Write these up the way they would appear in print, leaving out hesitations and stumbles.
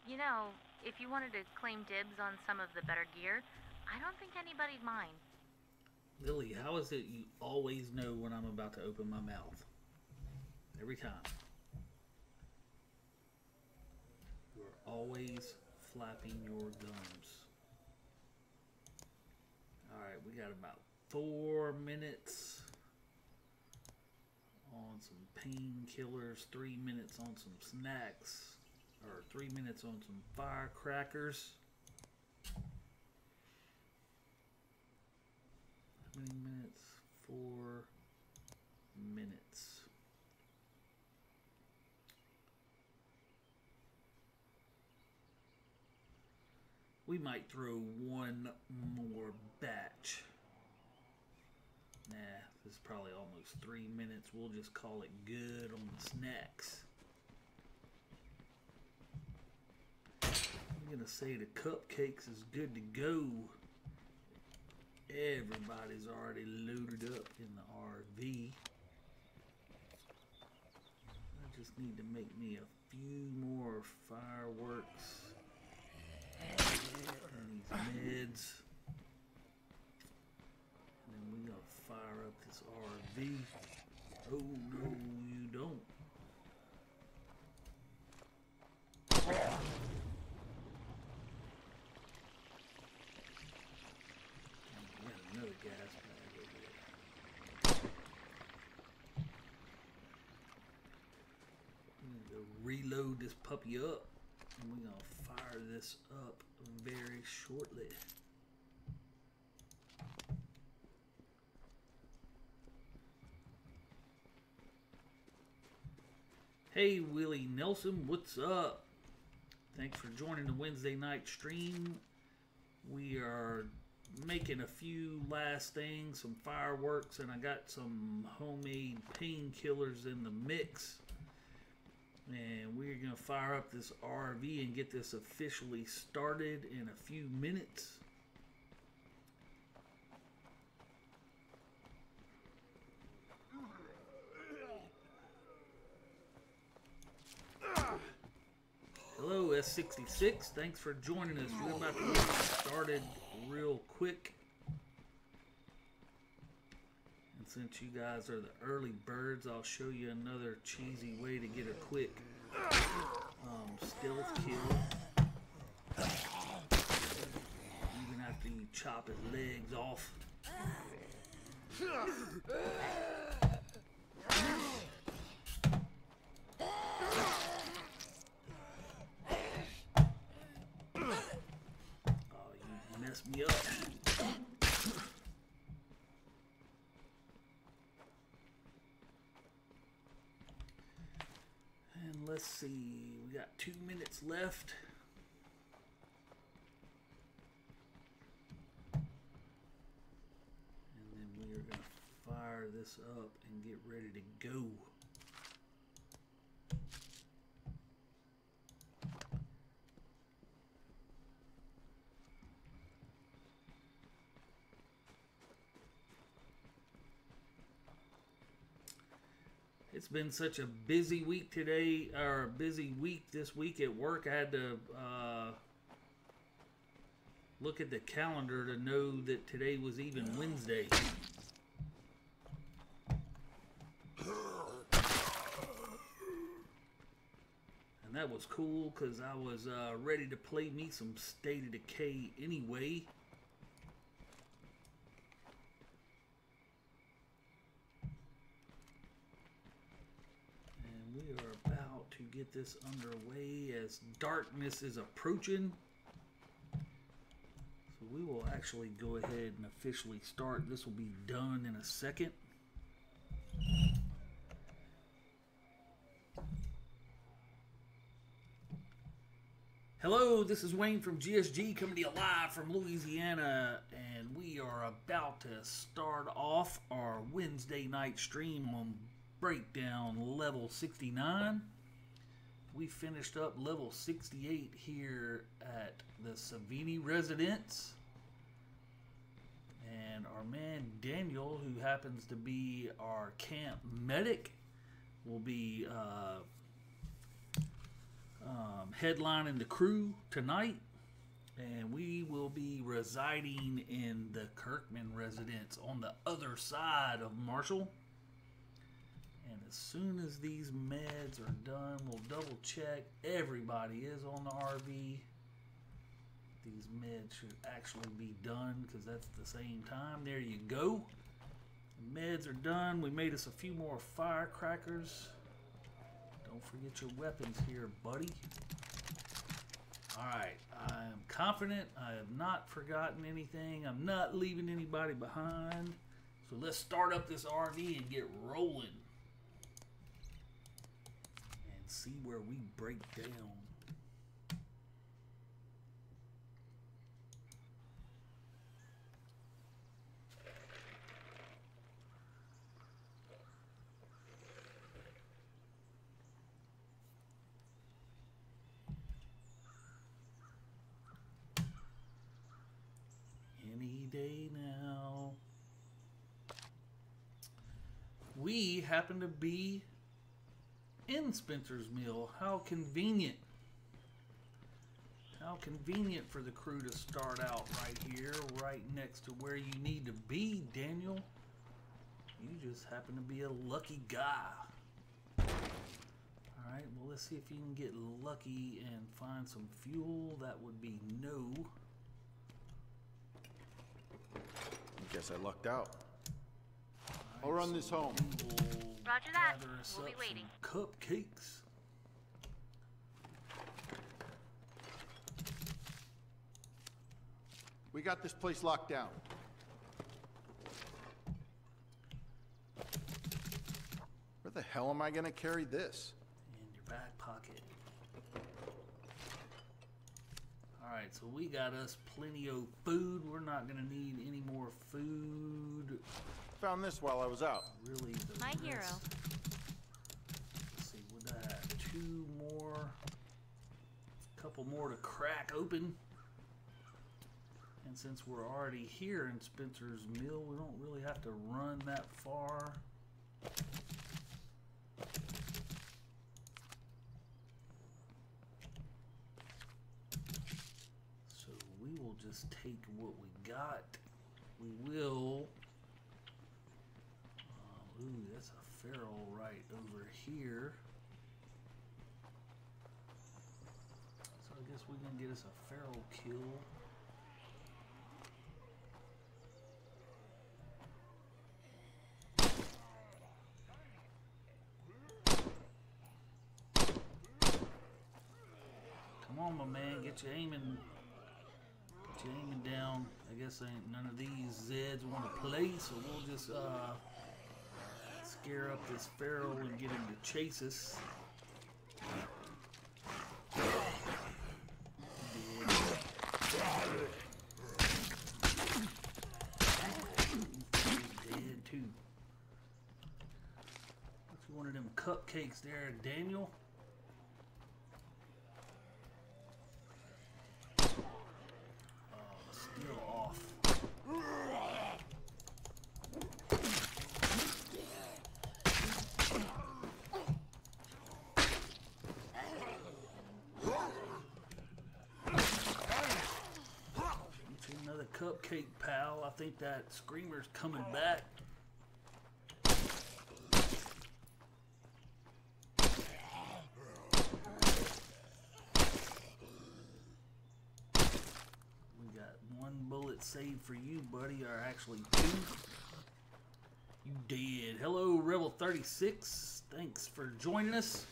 you know, if you wanted to claim dibs on some of the better gear, I don't think anybody'd mind. Lily, how is it you always know when I'm about to open my mouth? Every time. You're always flapping your gums. Alright, we got about 4 minutes on some painkillers, 3 minutes on some snacks, or 3 minutes on some firecrackers. How many minutes? 4 minutes. We might throw one more batch. Nah, this is probably almost 3 minutes. We'll just call it good on the snacks. I'm gonna say the cupcakes is good to go. Everybody's already loaded up in the RV. I just need to make me a few more fireworks and these meds. And then we're gonna fire up this RV. Oh no, you don't. We got another gas bag over there. We need to reload this puppy up, and we're gonna fire this up very shortly. Hey Willie Nelson, what's up? Thanks for joining the Wednesday night stream. We are making a few last things, some fireworks, and I got some homemade painkillers in the mix. And we're going to fire up this RV and get this officially started in a few minutes. Hello S66, thanks for joining us. We're about to get started real quick. And since you guys are the early birds, I'll show you another cheesy way to get a quick stealth kill. Even after you chop his legs off. Oh, you messed me up. And let's see, we got 2 minutes left. And then we are going to fire this up and get ready to go. It's been such a busy week today, or a busy week this week at work. I had to look at the calendar to know that today was even Wednesday. And that was cool because I was ready to play me some State of Decay anyway. We are about to get this underway as darkness is approaching. So we will actually go ahead and officially start. This will be done in a second. Hello, this is Wayne from GSG coming to you live from Louisiana, and we are about to start off our Wednesday night stream on Breakdown level 69. We finished up level 68 here at the Savini residence. And our man Daniel, who happens to be our camp medic, will be headlining the crew tonight, and we will be residing in the Kirkman residence on the other side of Marshall. And as soon as these meds are done, we'll double check everybody is on the RV. These meds should actually be done because that's the same time. There you go. The meds are done. We made us a few more firecrackers. Don't forget your weapons here, buddy. Alright, I am confident I have not forgotten anything. I'm not leaving anybody behind. So let's start up this RV and get rolling. And see where we break down. Day now. We happen to be in Spencer's Mill. How convenient. How convenient for the crew to start out right here, right next to where you need to be, Daniel. You just happen to be a lucky guy. Alright, well, let's see if you can get lucky and find some fuel. That would be no. Guess I lucked out. I'll run this home. Roger that. We'll be waiting. Cupcakes. We got this place locked down. Where the hell am I gonna carry this? In your back pocket. Alright, so we got us plenty of food. We're not going to need any more food. Found this while I was out. Really, the My rest. hero. Let's see, what I have? 2 more. A couple more to crack open. And since we're already here in Spencer's Mill, we don't really have to run that far. We will just take what we got. We will. Ooh, that's a feral right over here. So I guess we can get us a feral kill. Come on, my man, get your aiming. Aiming down. I guess ain't none of these Zeds want to play, so we'll just scare up this feral and get him to chase us. Dead too. What's one of them cupcakes there, Daniel? Off. Another cupcake, pal. I think that screamer's coming back. Saved for you, buddy, or actually 2. You dead. Hello, Rebel 36. Thanks for joining us.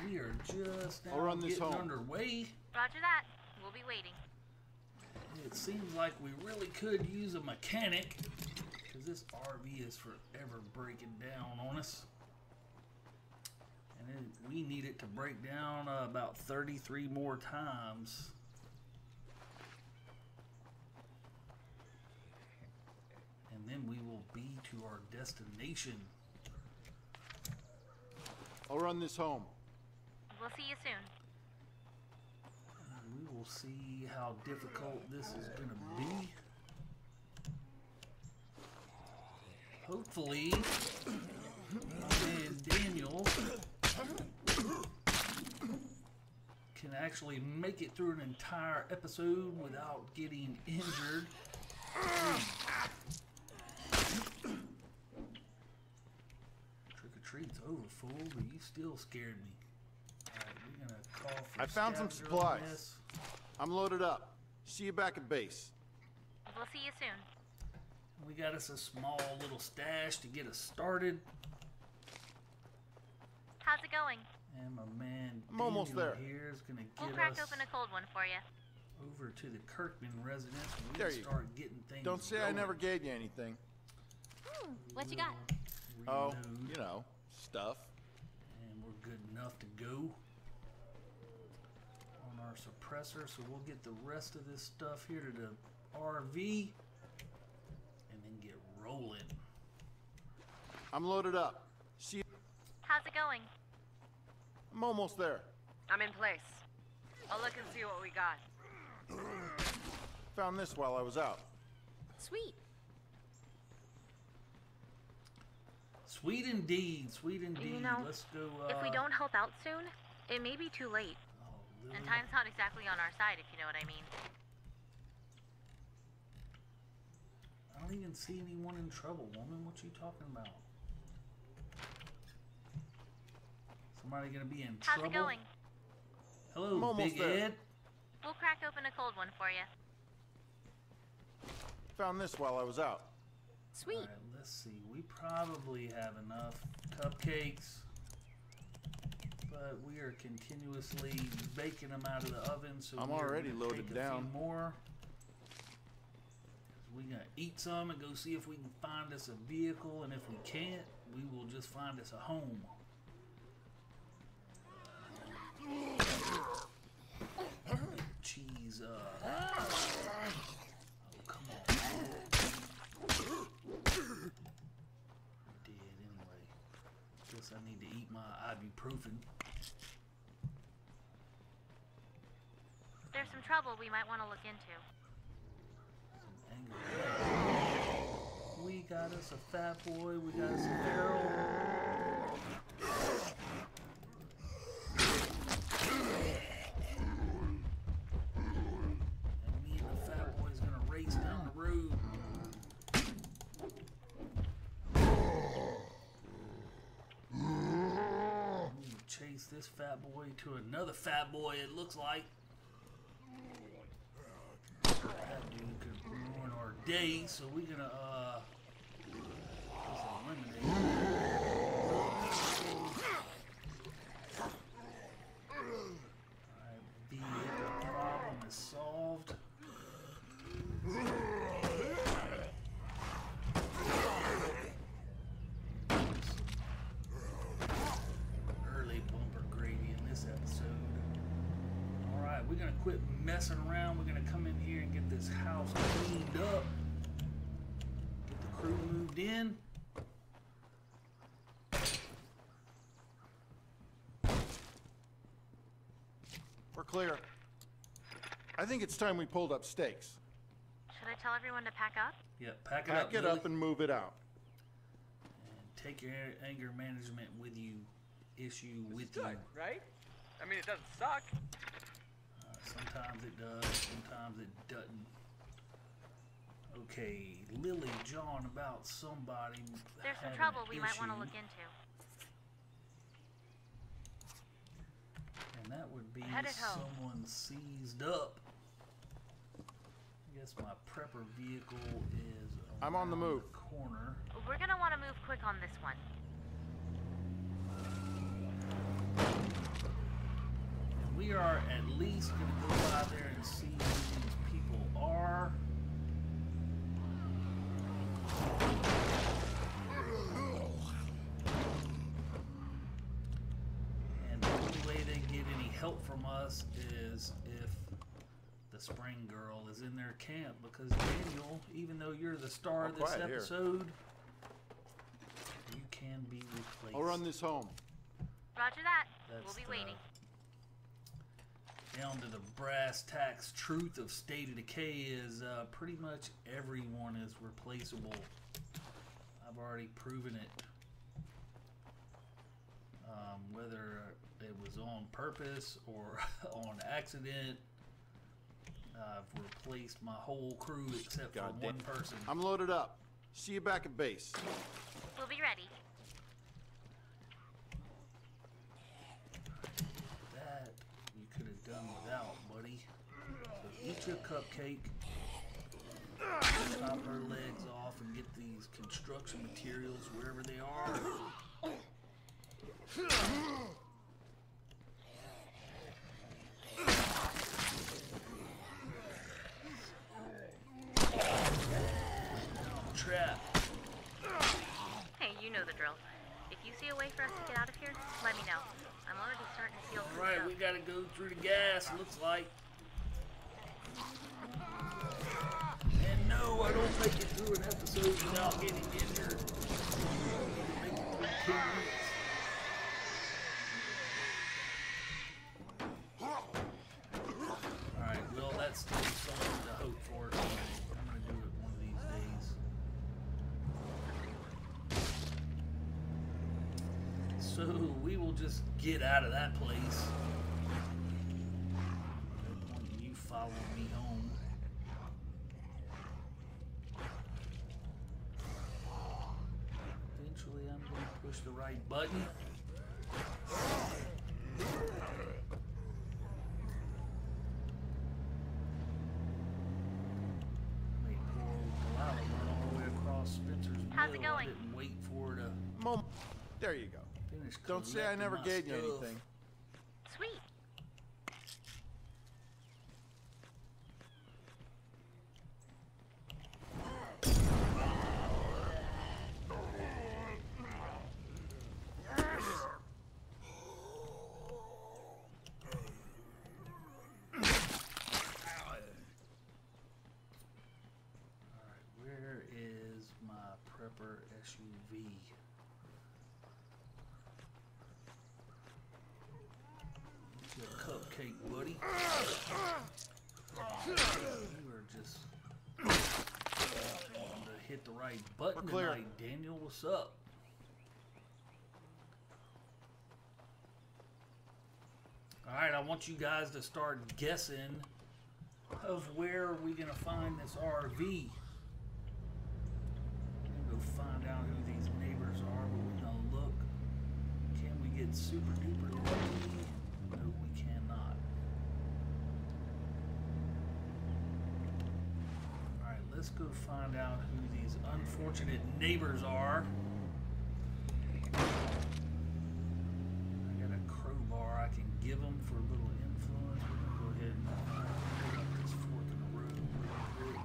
We are just now getting underway. Roger that. We'll be waiting. It seems like we really could use a mechanic because this RV is forever breaking down on us. And we need it to break down about 33 more times. And then we will be to our destination. I'll run this home. We'll see you soon. And we will see how difficult this is going to be. Hopefully, my man Daniel can actually make it through an entire episode without getting injured. Trick or treat's over, fool, but you still scared me. Alright, we're gonna call for I found some scavenger on supplies. this. I'm loaded up. See you back at base. We'll see you soon. We got us a small little stash to get us started. How's it going? And my man I'm almost Daniel there. here is gonna We'll get crack us open a cold one for you. over to the Kirkman residence and we There can you start getting things Don't say I going. never gave you anything. What you got? Oh, Reload. you know, stuff. And we're good enough to go on our suppressor, so we'll get the rest of this stuff here to the RV and then get rolling. I'm loaded up. See you. How's it going? I'm almost there. I'm in place. I'll look and see what we got. Found this while I was out. Sweet. Sweet indeed, sweet indeed. You know, Let's go. If we don't help out soon, it may be too late. Oh, And Lily. time's not exactly on our side, if you know what I mean. I don't even see anyone in trouble, woman. What you talking about? Somebody gonna be in How's trouble? it going? Hello, I'm almost Big there. Ed. We'll crack open a cold one for you. Found this while I was out. Sweet. Alright, let's see. We probably have enough cupcakes, but we are continuously baking them out of the oven, so I'm we're already gonna loaded take down. A few more. We're gonna eat some and go see if we can find us a vehicle, and if we can't, we will just find us a home. Cheese, oh, come on. Dead anyway. Guess I need to eat my ibuprofen. There's some trouble we might want to look into. Anger. We got us a fat boy, we got us a barrel. And me and the fat boy's gonna race down the road. We chase this fat boy to another fat boy, it looks like. That dude could ruin our day, so we're gonna just eliminate him. Alright, be it, the problem is solved. Early bumper gravy in this episode. Alright, we're gonna quit messing around. We're gonna come in here and get this house cleaned up. Get the crew moved in. We're clear. I think it's time we pulled up stakes. Should I tell everyone to pack up? Yep, pack it Pack up, it Lily. up and move it out. And take your anger management with you. Issue with It's you. good, right? I mean, it doesn't suck. Sometimes it does, sometimes it doesn't. Okay, Lily John about somebody. There's some having trouble an we might want to issue, look into. And that would be Headed home. someone seized up. I guess my prepper vehicle is I'm on the around move. We're gonna want to move quick on this one. And we are at least going to go by there and see who these people are. And the only way they get any help from us is if the spring girl is in their camp, because Daniel, even though you're the star of this quiet here. episode, you can be replaced. I'll run this home. Roger that. That's We'll be the- waiting. Down to the brass tacks truth of State of Decay is pretty much everyone is replaceable. I've already proven it. Whether it was on purpose or on accident. I've replaced my whole crew except for one person. I'm loaded up. See you back at base. We'll be ready. That you could have done without, buddy. So eat your cupcake, chop her legs off, and get these construction materials wherever they are. Trap. Hey, you know the drill. If you see a way for us to get out of here, let me know. I'm already starting to feel some Alright, stuff. we gotta go through the gas, looks like. And no, I don't make it through an episode without getting injured. Make it through 10 minutes. Alright, well, that's still something to hope for. I'm gonna do it one of these days. So we will just get out of that place. No point in you following me home. Eventually I'm going to push the right button. Made poor old Delilah run all the way across Spencer's How's it Mill. I going? didn't wait for her to There you go. finish Don't say I collecting never my gave you stuff. anything. Sweet. Alright, where is my prepper SUV? Get your cupcake, buddy. You are just trying to hit the right button We're clear. tonight, Daniel. What's up? Alright, I want you guys to start guessing of where we're gonna find this RV. We're gonna go find out who these neighbors are, but we're gonna look. Can we get super duper lucky? No, we cannot. Alright, let's go find out who these unfortunate neighbors are. I got a crowbar I can give them for a little influence. We're gonna go ahead and pick up this fork in the road real quick.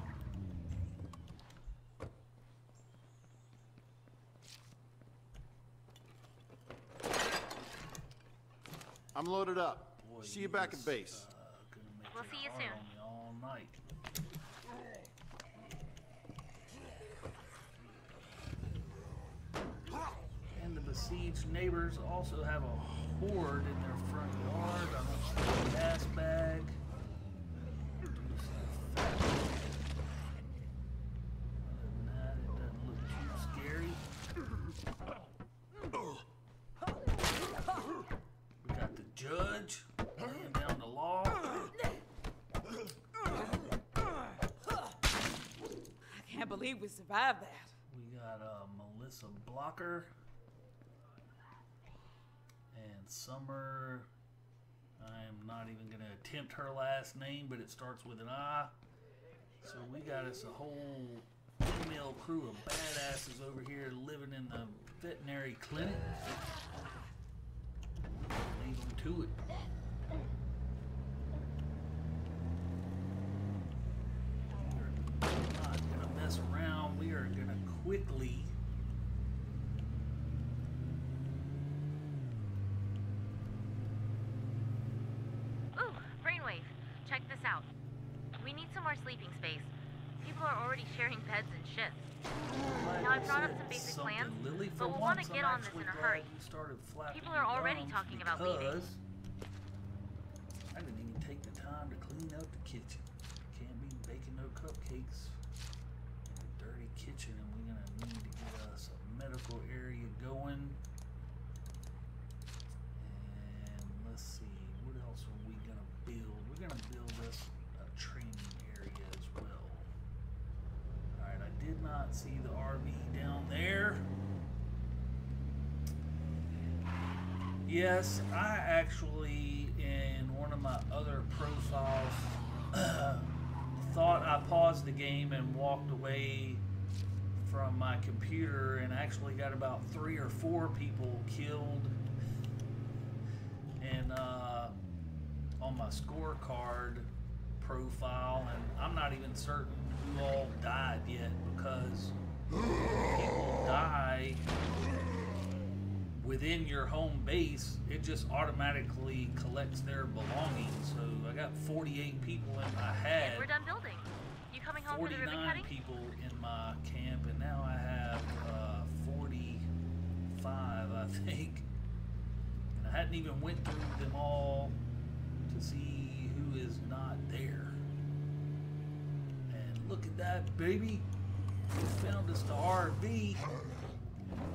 I'm loaded up. Boy, See you back at is, base. Gonna make We'll it see you hard soon. on me all night. And the besieged neighbors also have a horde in their front yard. I don't see a gas bag. Other than that, it doesn't look too scary. We got the judge laying down the law. I can't believe we survived that. We got Melissa Blocker and Summer. I'm not even going to attempt her last name, but it starts with an I. So we got us a whole female crew of badasses over here living in the veterinary clinic. Leave them to it. We are not going to mess around. We are going to quickly Ooh, brainwave. Check this out. We need some more sleeping space. People are already sharing beds and shifts. Now, I brought up some basic plans, Lily, but for we'll want to once, get I'm on this actually in a glad hurry. you started flapping People your are already gums talking about leaving. because I didn't even take the time to clean up the kitchen. Can't be baking no cupcakes in a dirty kitchen, and we're gonna need to get us a medical area going. And let's see. What else are we gonna build? We're gonna build us a training area as well. Alright, I did not see the RV down there. Yes, I actually, in one of my other profiles, thought I paused the game and walked away from my computer and actually got about 3 or 4 people killed. And on my scorecard profile, and I'm not even certain who all died yet, because people die within your home base. It just automatically collects their belongings. So I got 48 people in my head. And we're done building. You coming home for the ribbon 49 cutting? people in my camp, and now I have 45, I think. And I hadn't even went through them all to see who is not there. And look at that, baby! We found us the RV.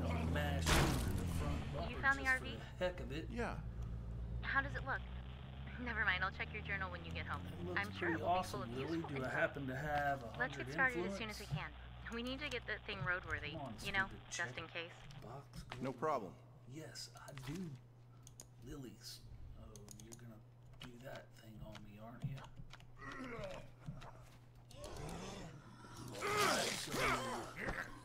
Don't mash into the front bumper. You found the just RV? for the heck of it. Yeah. How does it look? Never mind, I'll check your journal when you get home. It looks I'm sure it pretty will be awesome, full of Lily. useful Do I info. happen to have 100 Let's get started as soon as we influence? can. We need to get the thing roadworthy, Come on, you know, stupid just chick. in case. Box No gold. Lily. problem. Yes, I do. Lilies. Oh, you're gonna do that thing on me, aren't you? Alright, so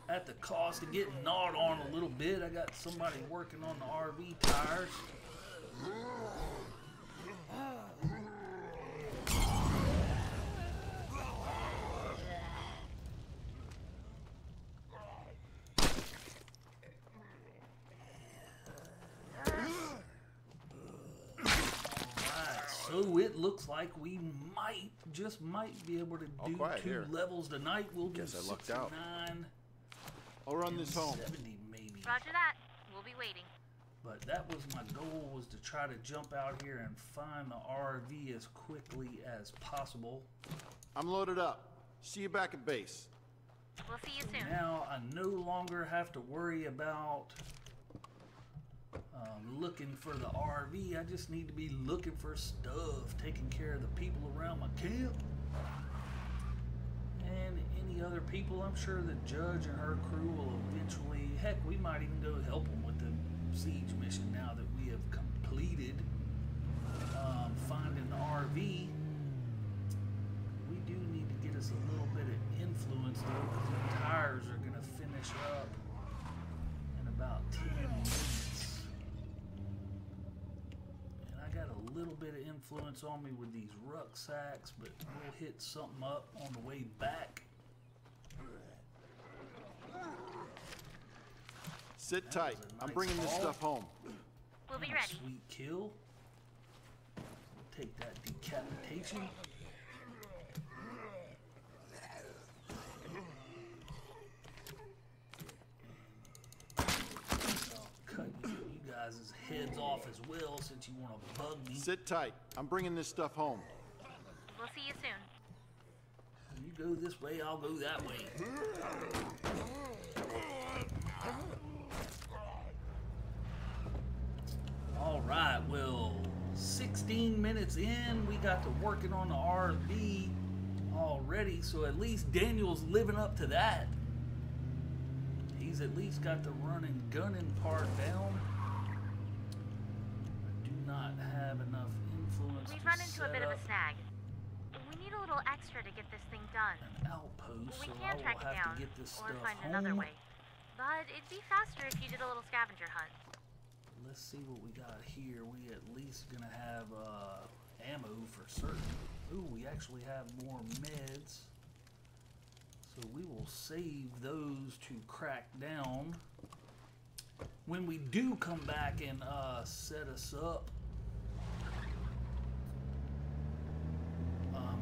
at the cost of getting gnawed on a little bit, I got somebody working on the RV tires. So it looks like we might, just might be able to All do quiet 2 here. levels tonight. We'll do Guess I lucked out. 69 I'll run and this home. 70 maybe. Roger that. We'll be waiting. But that was my goal, was to try to jump out here and find the RV as quickly as possible. I'm loaded up. See you back at base. We'll see you soon. Now I no longer have to worry about looking for the RV. I just need to be looking for stuff, taking care of the people around my camp. And any other people. I'm sure the judge and her crew will eventually, heck, we might even go help them with the siege mission now that we have completed finding the RV. We do need to get us a little bit of influence though, because the tires are going to finish up in about 10 minutes. And I got a little bit of influence on me with these rucksacks, but we'll hit something up on the way back. Sit That tight. was a I'm nice bringing this haul. stuff home. We'll be And a ready. Sweet kill. Take that decapitation. I'll cut you guys' heads off as well, since you want to bug me. Sit tight. I'm bringing this stuff home. We'll see you soon. You go this way, I'll go that way. Alright, well, 16 minutes in, we got to working on the RV already, so at least Daniel's living up to that. He's at least got the running gunning part down. I do not have enough influence We've to run into a set bit of up a snag. We need a little extra to get this thing done. an outpost, We so I can will track it have down, to get this or stuff find home. another way. But it'd be faster if you did a little scavenger hunt. Let's see what we got here. We at least gonna have ammo for certain. Ooh, we actually have more meds. So we will save those to crack down. When we do come back and set us up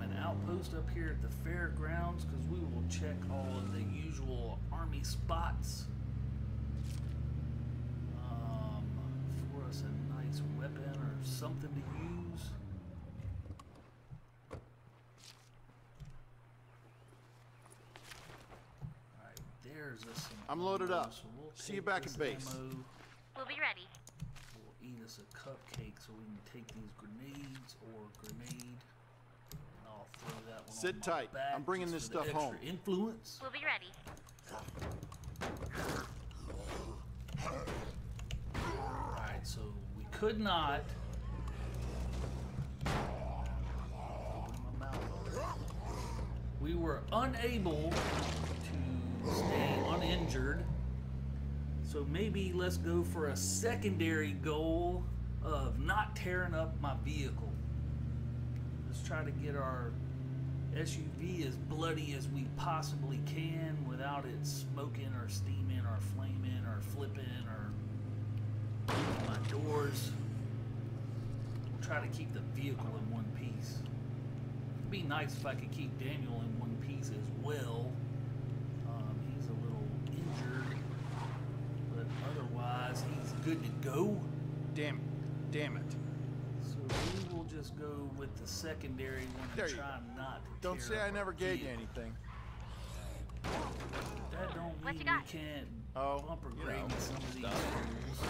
an outpost up here at the fairgrounds, because we will check all of the usual army spots. For us a nice weapon or something to use. Alright, there's us some I'm loaded ammo, up. so we'll See you take back this at base. ammo. We'll be ready. We'll eat us a cupcake so we can take these grenades or grenade. And I'll throw that one Sit on tight. my back I'm bringing just this for the stuff home. extra influence. We'll be ready. Alright, so we could not open my mouth already. We were unable to stay uninjured. So maybe let's go for a secondary goal of not tearing up my vehicle. Let's try to get our SUV as bloody as we possibly can without it smoking or steaming or flaming or flipping or my doors. We'll try to keep the vehicle in one piece. It'd be nice if I could keep Daniel in one piece as well. He's a little injured, but otherwise he's good to go. Damn it. Damn it. So we will just go with the secondary one There and you try not to Don't tear say up I never our gave you vehicle. anything. That don't What mean you got? we can't Oh, bumper you grade know, some of these stuff. tools.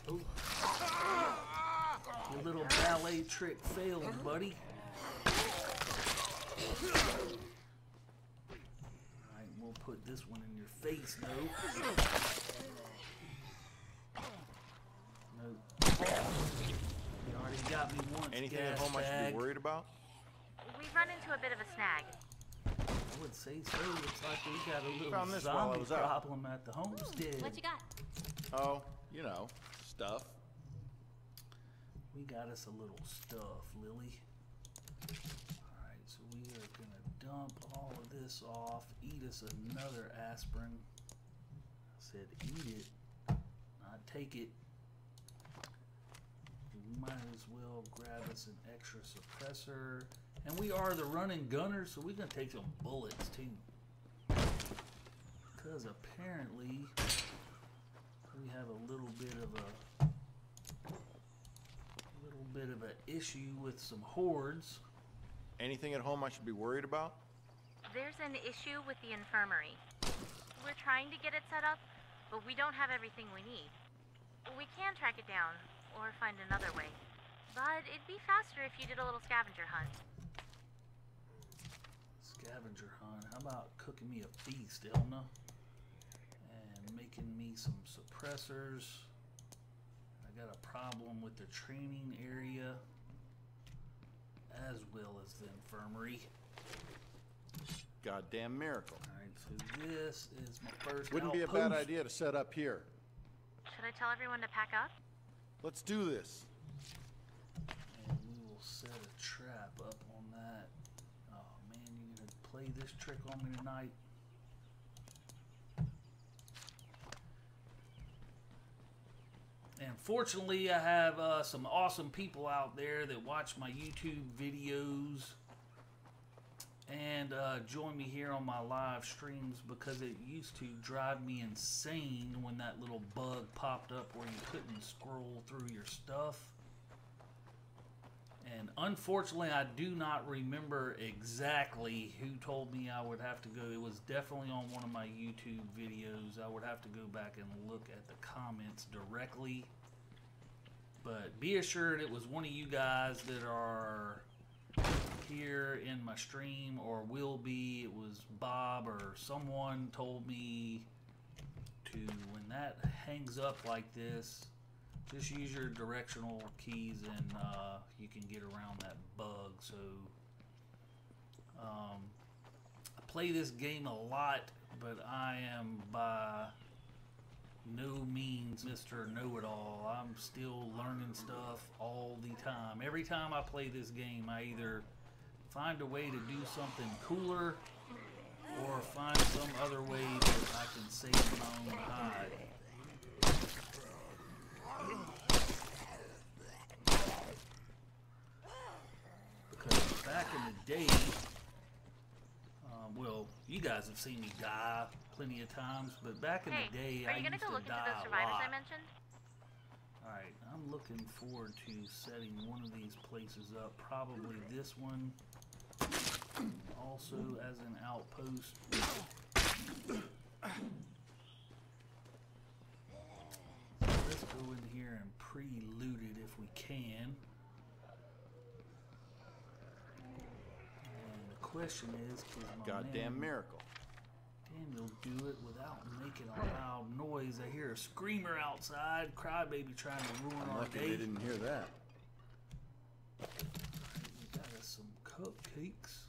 Oh. Your little ballet trick failed, buddy. Alright, we'll put this one in your face, though. No. You already got me once, Anything at gas home I should bag. be worried about? We've run into a bit of a snag. I would say so. Looks like we got a little Found this while I zombie was out. problem at the homestead. What you got? Oh, you know, stuff. We got us a little stuff, Lily. Alright, so we are gonna dump all of this off, eat us another aspirin. I said eat it, not take it. We might as well grab us an extra suppressor. And we are the running gunners, so we're gonna take some bullets too. Because apparently we have a little bit of an issue with some hordes. Anything at home I should be worried about? There's an issue with the infirmary. We're trying to get it set up, but we don't have everything we need. We can track it down, or find another way. But it'd be faster if you did a little scavenger hunt. Scavenger hunt. How about cooking me a feast, Elna? And making me some suppressors. I got a problem with the training area, as well as the infirmary. Goddamn miracle. Alright, so this is my first Wouldn't be a bad outpost. idea to set up here. Should I tell everyone to pack up? Let's do this. And we will set a trap up on that. Oh man, you're gonna play this trick on me tonight. And fortunately, I have some awesome people out there that watch my YouTube videos and join me here on my live streams, because it used to drive me insane when that little bug popped up where you couldn't scroll through your stuff. And unfortunately, I do not remember exactly who told me I would have to go. It was definitely on one of my YouTube videos. I would have to go back and look at the comments directly. But be assured it was one of you guys that are here in my stream, or will be. It was Bob or someone told me to, when that hangs up like this, just use your directional keys and you can get around that bug. So I play this game a lot, but I am by no means Mr. Know-It-All. I'm still learning stuff all the time. Every time I play this game, I either find a way to do something cooler or find some other way that I can save my own hide. Because back in the day, well, you guys have seen me die plenty of times, but back in the day, Are I you gonna used go to look into die those a survivors lot. I mentioned? Alright, I'm looking forward to setting one of these places up, probably this one, also as an outpost. Let's go in here and pre-loot it if we can. And the question is, Goddamn miracle. Daniel do it without making a loud noise. I hear a screamer outside. Crybaby trying to ruin I'm our lucky day. they didn't hear that. We got us some cupcakes.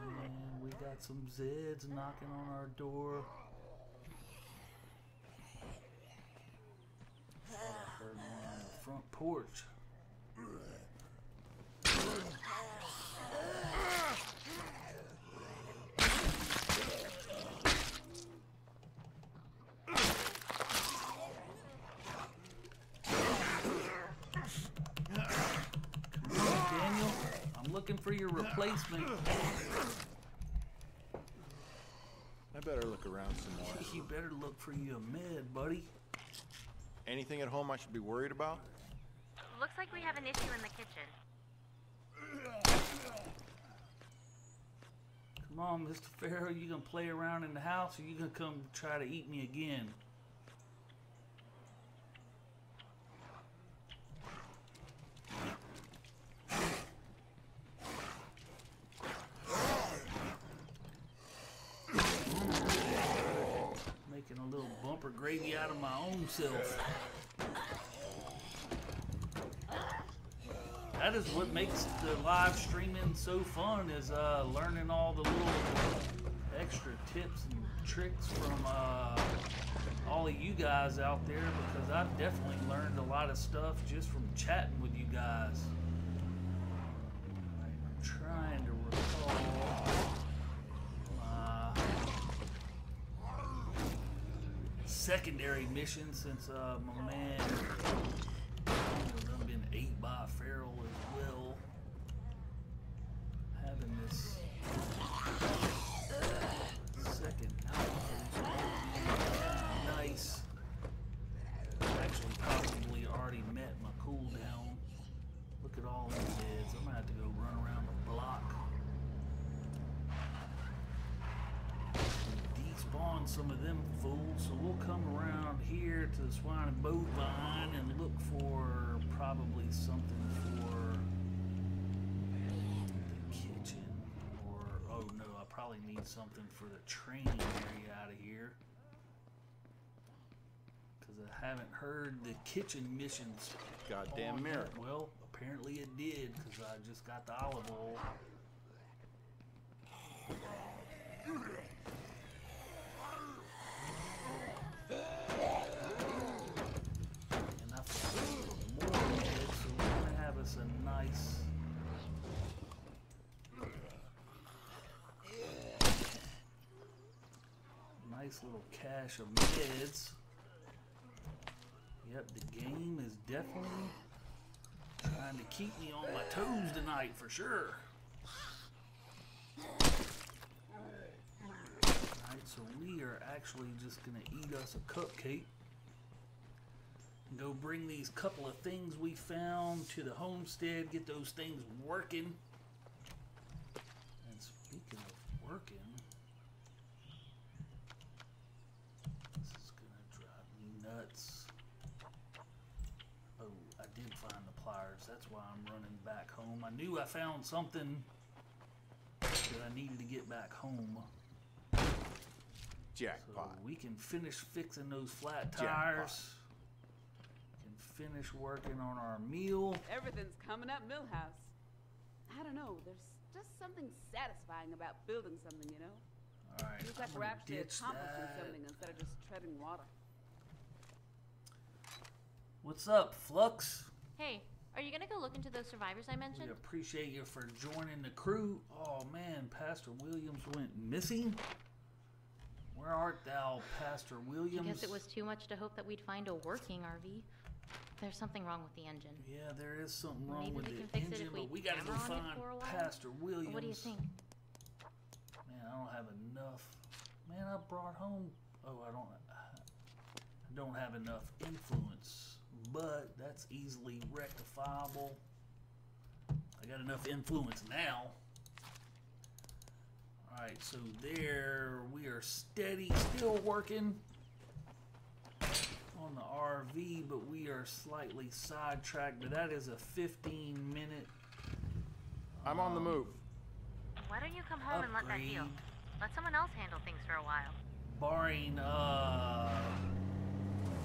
And we got some Zeds knocking on our door. I heard one on the front porch. Daniel, I'm looking for your replacement. I better look around some more. You better look for you a med, buddy. Anything at home I should be worried about? Looks like we have an issue in the kitchen. Come on, Mr. Farrow, you gonna play around in the house or you gonna come try to eat me again? Making a little bumper gravy out of my own self. That is what makes the live streaming so fun, is learning all the little extra tips and tricks from all of you guys out there, because I've definitely learned a lot of stuff just from chatting with you guys. I'm trying to recall my secondary mission, since my man I've been ate by a feral as well. Having this second outpost nice. Actually, probably already met my cooldown. Look at all these heads. I'm gonna have to go run around the block. Despawn some of them fools, so we'll come around here to the swine and bovine and look for probably something for the kitchen, or oh no, I probably need something for the training area out of here, because I haven't heard the kitchen missions. Goddamn miracle. Well, apparently it did, because I just got the olive oil. And I found more heads, so we're gonna have us a nice little cache of meds. Yep, the game is definitely trying to keep me on my toes tonight for sure. Alright, so we are actually just gonna eat us a cupcake. Go bring these couple of things we found to the homestead, get those things working. And speaking of working, this is gonna drive me nuts. Oh, I did find the pliers. That's why I'm running back home. I knew I found something that I needed to get back home. Jackpot. So we can finish fixing those flat tires. Can finish working on our meal. Everything's coming up Millhouse. I don't know, there's just something satisfying about building something, you know? Alright, Feels like I'm we're gonna actually ditch accomplishing that. something instead of just treading water. What's up, Flux? Hey, are you gonna go look into those survivors I We mentioned? appreciate you for joining the crew. Oh man, Pastor Williams went missing. Where art thou, Pastor I Williams? guess it was too much to hope that we'd find a working RV. There's something wrong with the engine. Yeah, there is something wrong Maybe with we the can fix it engine, if we but we gotta go hammer on it find for a while? Pastor Williams. What do you think? Man, I don't have enough. Man, I brought home. Oh, I don't have enough influence, but that's easily rectifiable. I got enough influence now. Alright, so there we are steady, still working on the RV, but we are slightly sidetracked. But that is a 15-minute. I'm on the move. Why don't you come home and let that heal? Upgrade. Let someone else handle things for a while. Barring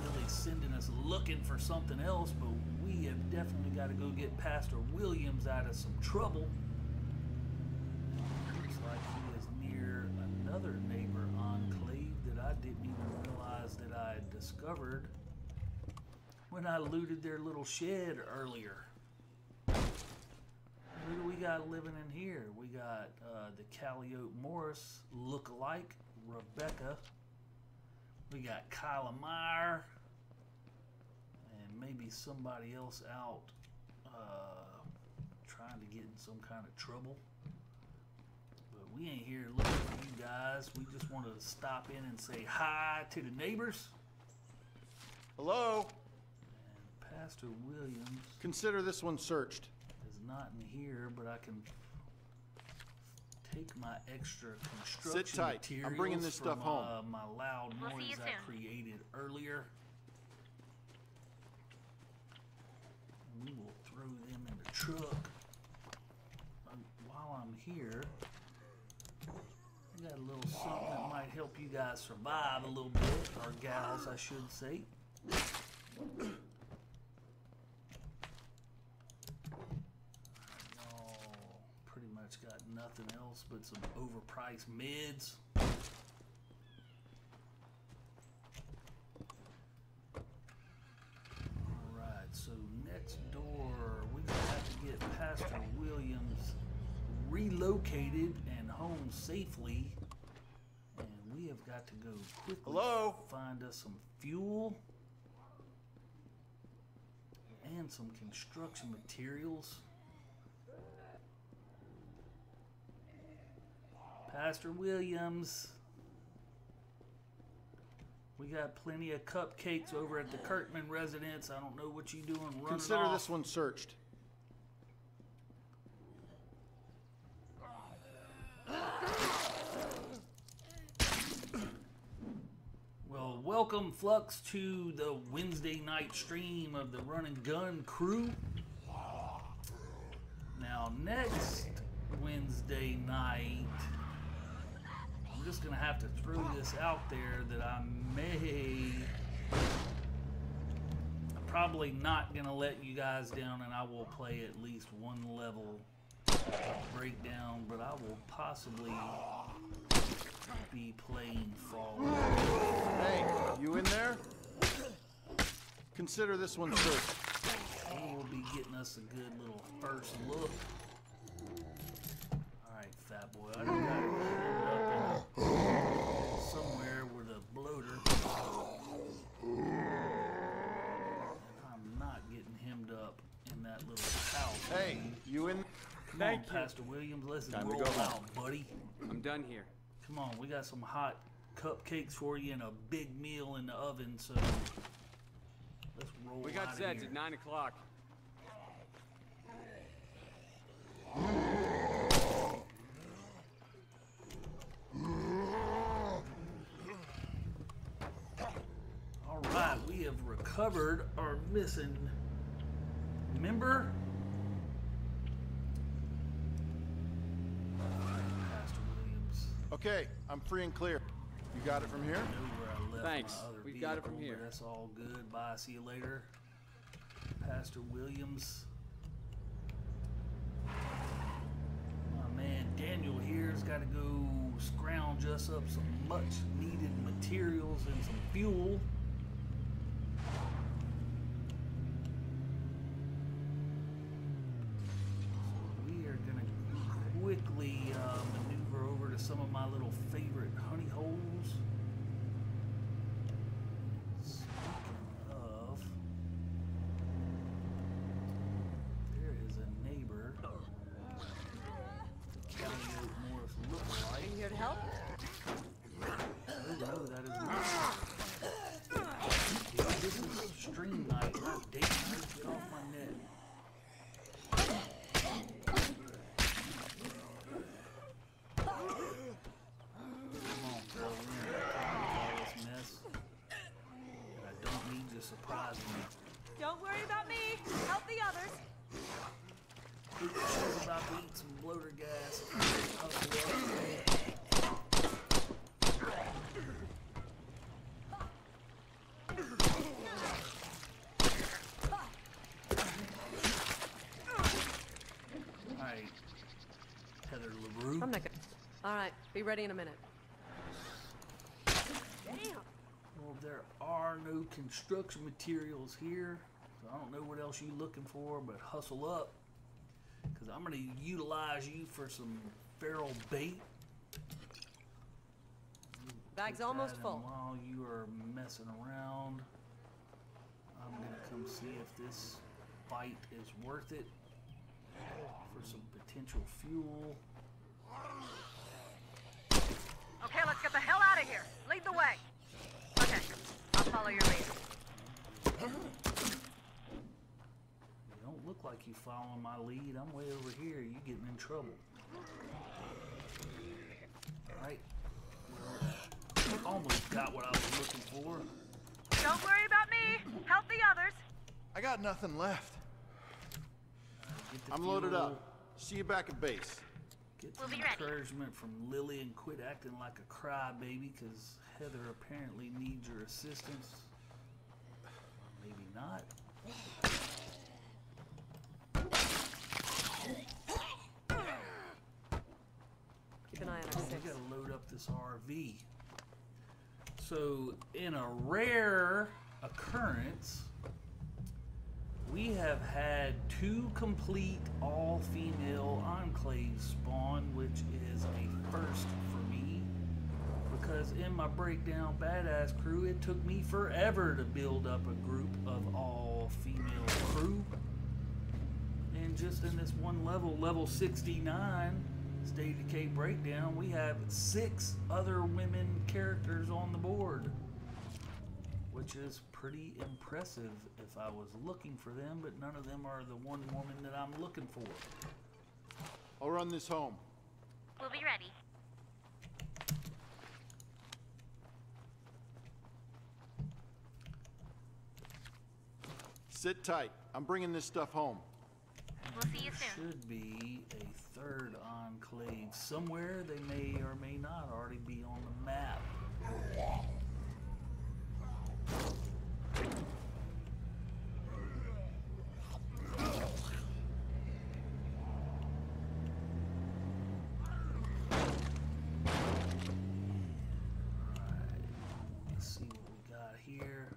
really sending us looking for something else, but we have definitely got to go get Pastor Williams out of some trouble. Looks like he is near another neighbor enclave that I didn't even realize that I had discovered when I looted their little shed earlier. Who do we got living in here? We got the Calliope Morris look-alike, Rebecca. We got Kyla Meyer. And maybe somebody else out trying to get in some kind of trouble. But we ain't here looking for you guys. We just wanted to stop in and say hi to the neighbors. Hello? And Pastor Williams Consider this one searched. is not in here, but I can take my extra construction Sit tight. materials I'm bringing this stuff from, home. my loud We'll see noise you I soon. created earlier. We will throw them in the truck. While I'm here, I got a little something that might help you guys survive a little bit, or gals, I should say. Pretty much got nothing else but some overpriced meds. Alright, so next door, we're gonna have to get Pastor Williams relocated and home safely. And we have got to go quickly Hello? find us some fuel and some construction materials. Pastor Williams, we got plenty of cupcakes over at the Kirkman residence. I don't know what you doing running Consider off. this one searched. Well, welcome, Flux, to the Wednesday night stream of the Run and Gun crew. Now, next Wednesday night, I'm just going to have to throw this out there that I'm probably not going to let you guys down, and I will play at least one level breakdown, but I will possibly be playing Fall. Hey, you in there? Consider this one searched. We will be getting us a good little first look. Alright, fat boy. I done got it up in somewhere with a bloater. And I'm not getting hemmed up in that little house. Hey, you in? Come Thank on, you. Pastor Williams. Let's Time to roll go home. out, buddy. I'm done here. Come on, we got some hot cupcakes for you and a big meal in the oven, so let's roll We got out sets here. at 9 o'clock. All right, we have recovered our missing member. Pastor Williams. Okay, I'm free and clear. You got it from here? I know where I left Thanks. my other We've got it from vehicle, here. but that's all good. Bye. See you later. Pastor Williams. My man Daniel here's got to go scrounge us up some much needed materials and some fuel. So we are going to quickly maneuver over to some of my little favorite honey holes. Speaking of, there is a neighbor, Calliope Morris lookalike. Here to help? Oh no, that is not. to surprise me. Don't worry about me. Help the others. She's about to eat some bloater gas. Alright, Heather LaRue. I'm not good. All right, be ready in a minute. Well, there are no construction materials here, so I don't know what else you're looking for, but hustle up, because I'm going to utilize you for some feral bait. Bag's Put almost that in full. While you are messing around, I'm going to come see if this fight is worth it for some potential fuel. Okay, let's get the hell out of here. Lead the way. Okay, I'll follow your lead. You don't look like you following my lead. I'm way over here. You getting in trouble. Alright. Well, almost got what I was looking for. Don't worry about me. Help the others. I got nothing left. Get the I'm loaded fuel, up. See you back at base. Get We'll some be ready. encouragement from Lily and quit acting like a crybaby, because Heather apparently needs your assistance. Maybe not. Keep an eye on our We six. gotta load up this RV. So, in a rare occurrence, we have had 2 complete all-female enclaves spawn, which is a first for me. Because in my Breakdown Badass crew, it took me forever to build up a group of all-female crew. And just in this one level, level 69, Stay Decay Breakdown, we have 6 other women characters on the board, which is pretty impressive if I was looking for them, but none of them are the one woman that I'm looking for. I'll run this home. We'll be ready. Sit tight. I'm bringing this stuff home. We'll see you soon. Should be a 3rd enclave somewhere. They may or may not already be on the map. Let's see what we got here.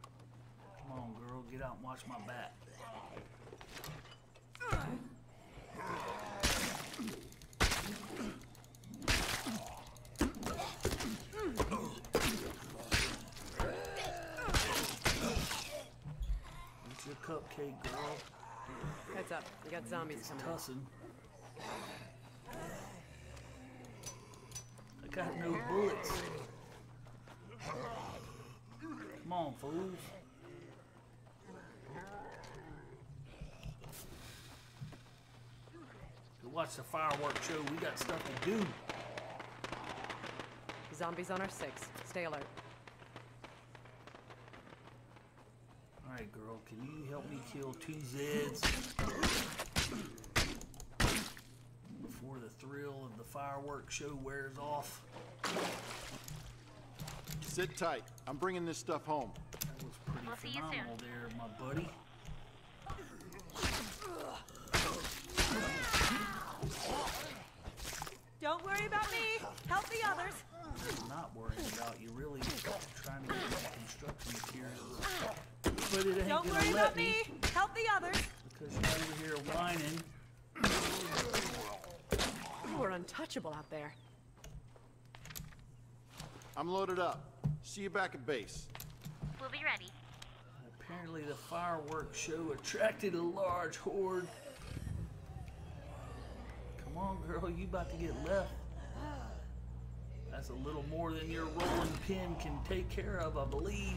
Come on, girl, get out and watch my back. What's your cupcake, girl? Heads up, we got zombies It's coming in. tussin'. I got no bullets. Come on, fools. Go watch the fireworks show. We got stuff to do. Zombies on our six. Stay alert. Alright, girl, can you help me kill 2 Zeds before the thrill of the fireworks show wears off? Sit tight. I'm bringing this stuff home. That was pretty We'll see you soon. phenomenal there, my buddy. Don't worry about me. Help the others. I'm not worrying about you, really trying to get my construction materials. But it ain't Don't gonna worry let about me. Help the others. because you're over here whining. You are untouchable out there. I'm loaded up. See you back at base. We'll be ready. Apparently the fireworks show attracted a large horde. Come on, girl, you about to get left. That's a little more than your rolling pin can take care of, I believe.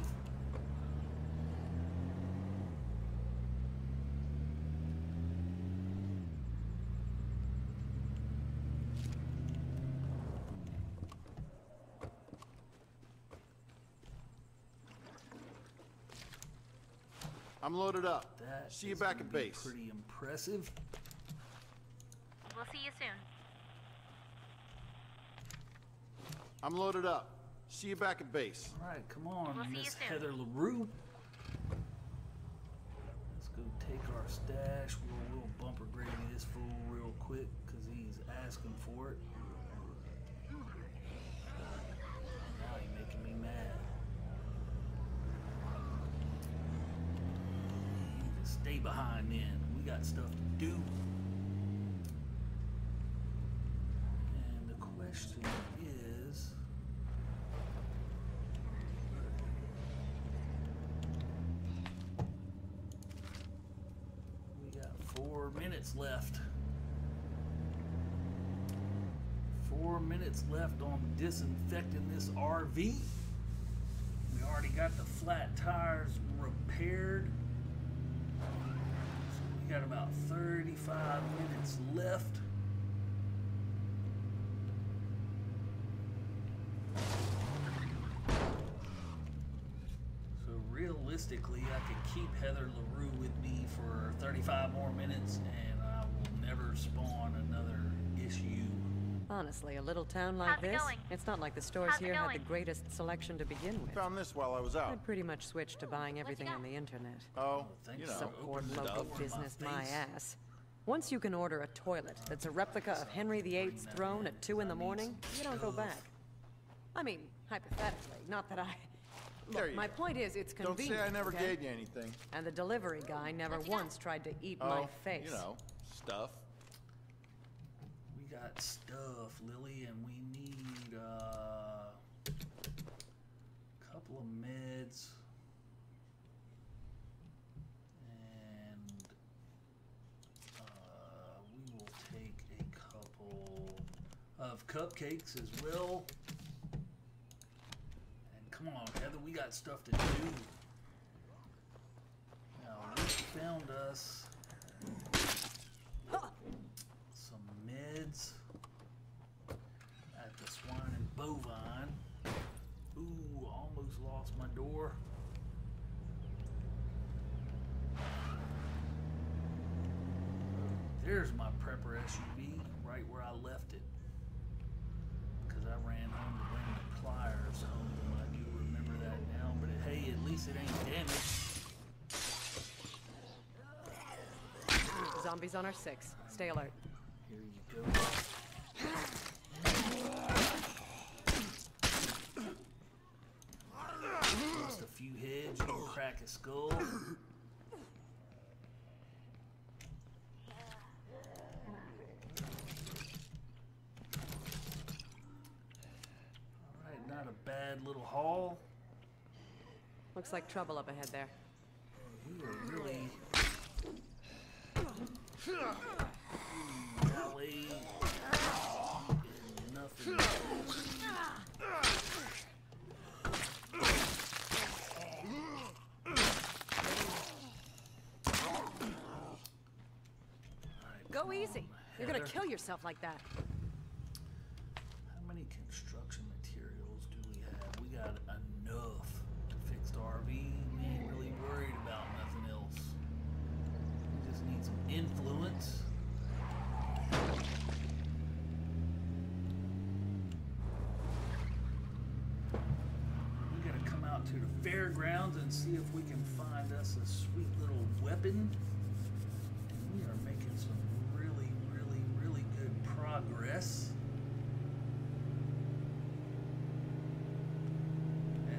I'm loaded up. That See you is back gonna at be base. pretty impressive. We'll see you soon. I'm loaded up. See you back at base. All right, come on, We'll see you Miss soon. Heather LaRue. Let's go take our stash. We'll bumper gravy this fool real quick because he's asking for it. Now he's making me mad. You can stay behind then. We got stuff to do. And the question is... we got 4 minutes left. 4 minutes left on disinfecting this RV. We already got the flat tires repaired. So we got about 35 minutes left. So realistically, I could keep Heather LaRue with me for 35 more minutes and I will never spawn another issue. Honestly, a little town like How's it this, going? it's not like the stores How's it here had going? the greatest selection to begin with. Found this while I was out. I pretty much switched to buying everything on the internet. Oh, Thanks you for know. Support opening the local door in business, my my face. ass. Once you can order a toilet that's a replica of Henry VIII's throne at 2 in the morning, you don't go back. I mean, hypothetically, not that I... There Look, you my go. point is, it's Don't convenient, say I never okay? gave you anything. And the delivery guy never once tried to eat my face. You know, stuff. We got stuff, Lily, and we need a couple of meds and we will take a couple of cupcakes as well. And come on, Heather, we got stuff to do. Now, we found us some meds at the Swine and Bovine. Ooh, almost lost my door. There's my prepper SUV, right where I left it. Because I ran home to bring the pliers home. I do remember that now, but hey, at least it ain't damaged. Zombies on our 6. Stay alert. Here you go. Lost a few heads, you can crack a skull. Alright, not a bad little haul. Looks like trouble up ahead there. We are really Valley and nothing. Alright, Go come easy. on, You're gonna Heather. kill yourself like that. How many construction materials do we have? We got enough to fix the RV. We ain't really worried about nothing else. We just need some influence. We gotta come out to the fairgrounds and see if we can find us a sweet little weapon. And we are making some really, really, really good progress.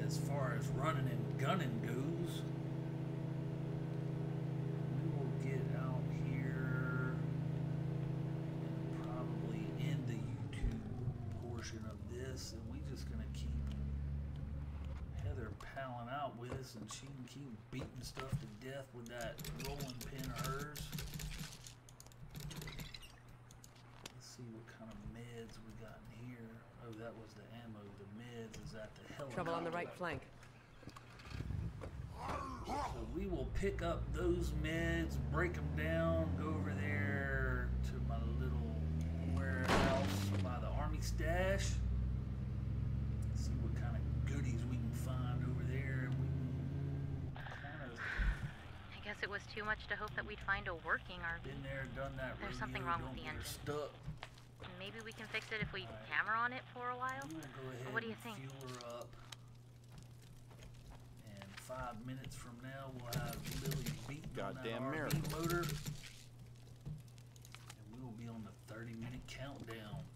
As far as running and gunning goes, we will get out here and probably end the YouTube portion of this, and we just gonna keep Heather palling out with us, and she can keep beating stuff to death with that rolling pin of hers. Let's see what kind of meds we got in here. Oh, that was the ammo. The meds is at the helicopter. Trouble on the right flank. So we will pick up those meds, break them down, go over there to my little warehouse by the army stash. See what kind of goodies we can find over there. And we can kind of I it was too much to hope that we'd find a working RV. Been there, done that. There's radio, something wrong with don't the get her engine. Stuck. Maybe we can fix it if we hammer on it for a while. We'll go ahead What do you and think? fuel her up. And 5 minutes from now, we'll have Lily beating on that Goddamn RV miracle. motor. And we will be on the 30-minute countdown.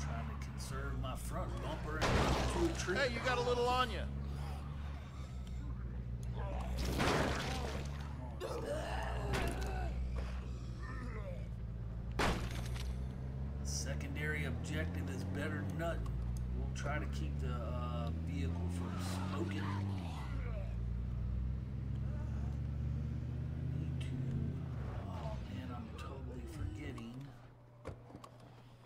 Trying to conserve my front bumper and run into a tree. Hey, you got a little on you. Secondary objective is better than nothing. We'll try to keep the vehicle from smoking. I need to. Oh man, I'm totally forgetting.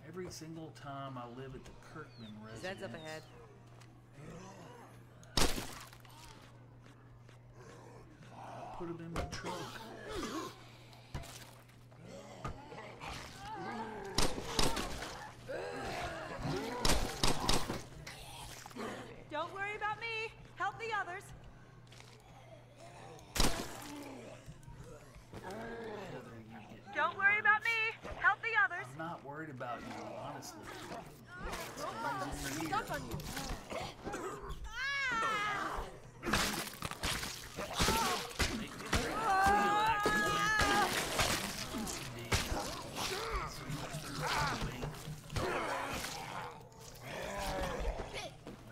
Every single time I live at the Kirkman residence. Zed's up ahead. I put him in my truck. Don't worry about me. Help the others. Heather, you get. Don't worry about me. Help the others. I'm not worried about you, honestly. It's the reason you're here. Make me very clear that I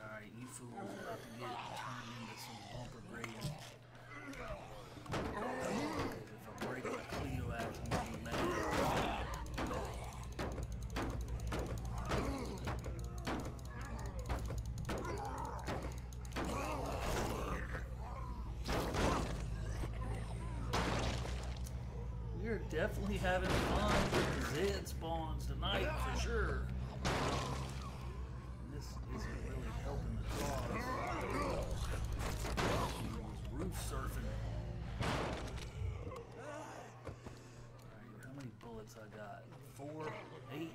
Alright, you fools about to get turned into some bumper grading. If I break my Clio axle, you'll be mad. We're definitely having fun with the Zed spawns tonight for sure. This isn't really helping the cause. He was roof surfing. Alright, how many bullets I got? 4? 8?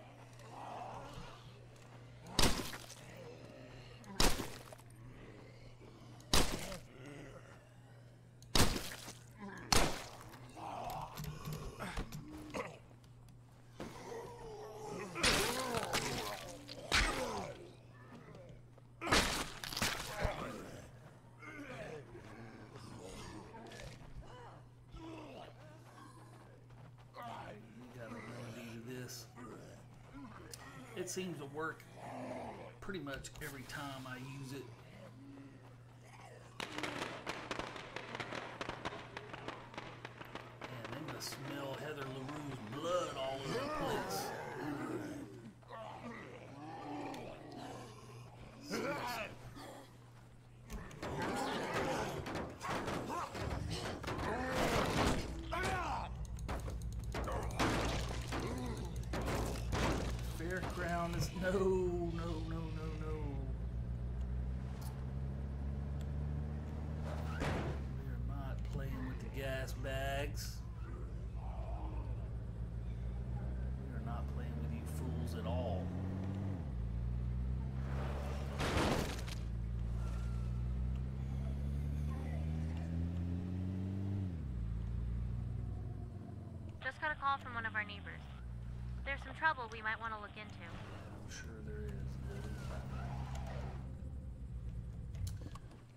It seems to work pretty much every time I use it. And they must smell Heather LaRue's blood all over the place. Fairground is no. We're not playing with the gas bags. We're not playing with you fools at all. Just got a call from one of our neighbors. There's some trouble we might want to look into. I'm sure there is.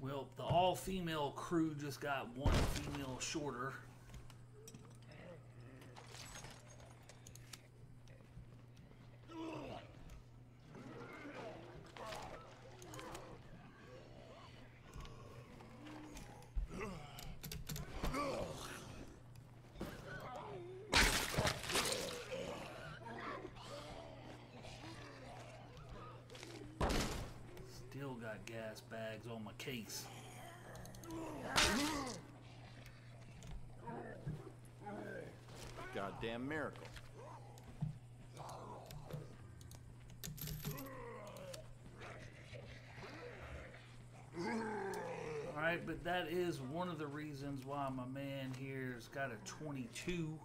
Well, the all-female crew just got one female shorter. Still got gas bags on my case. Goddamn miracle. Alright, but that is one of the reasons why my man here's got a 22.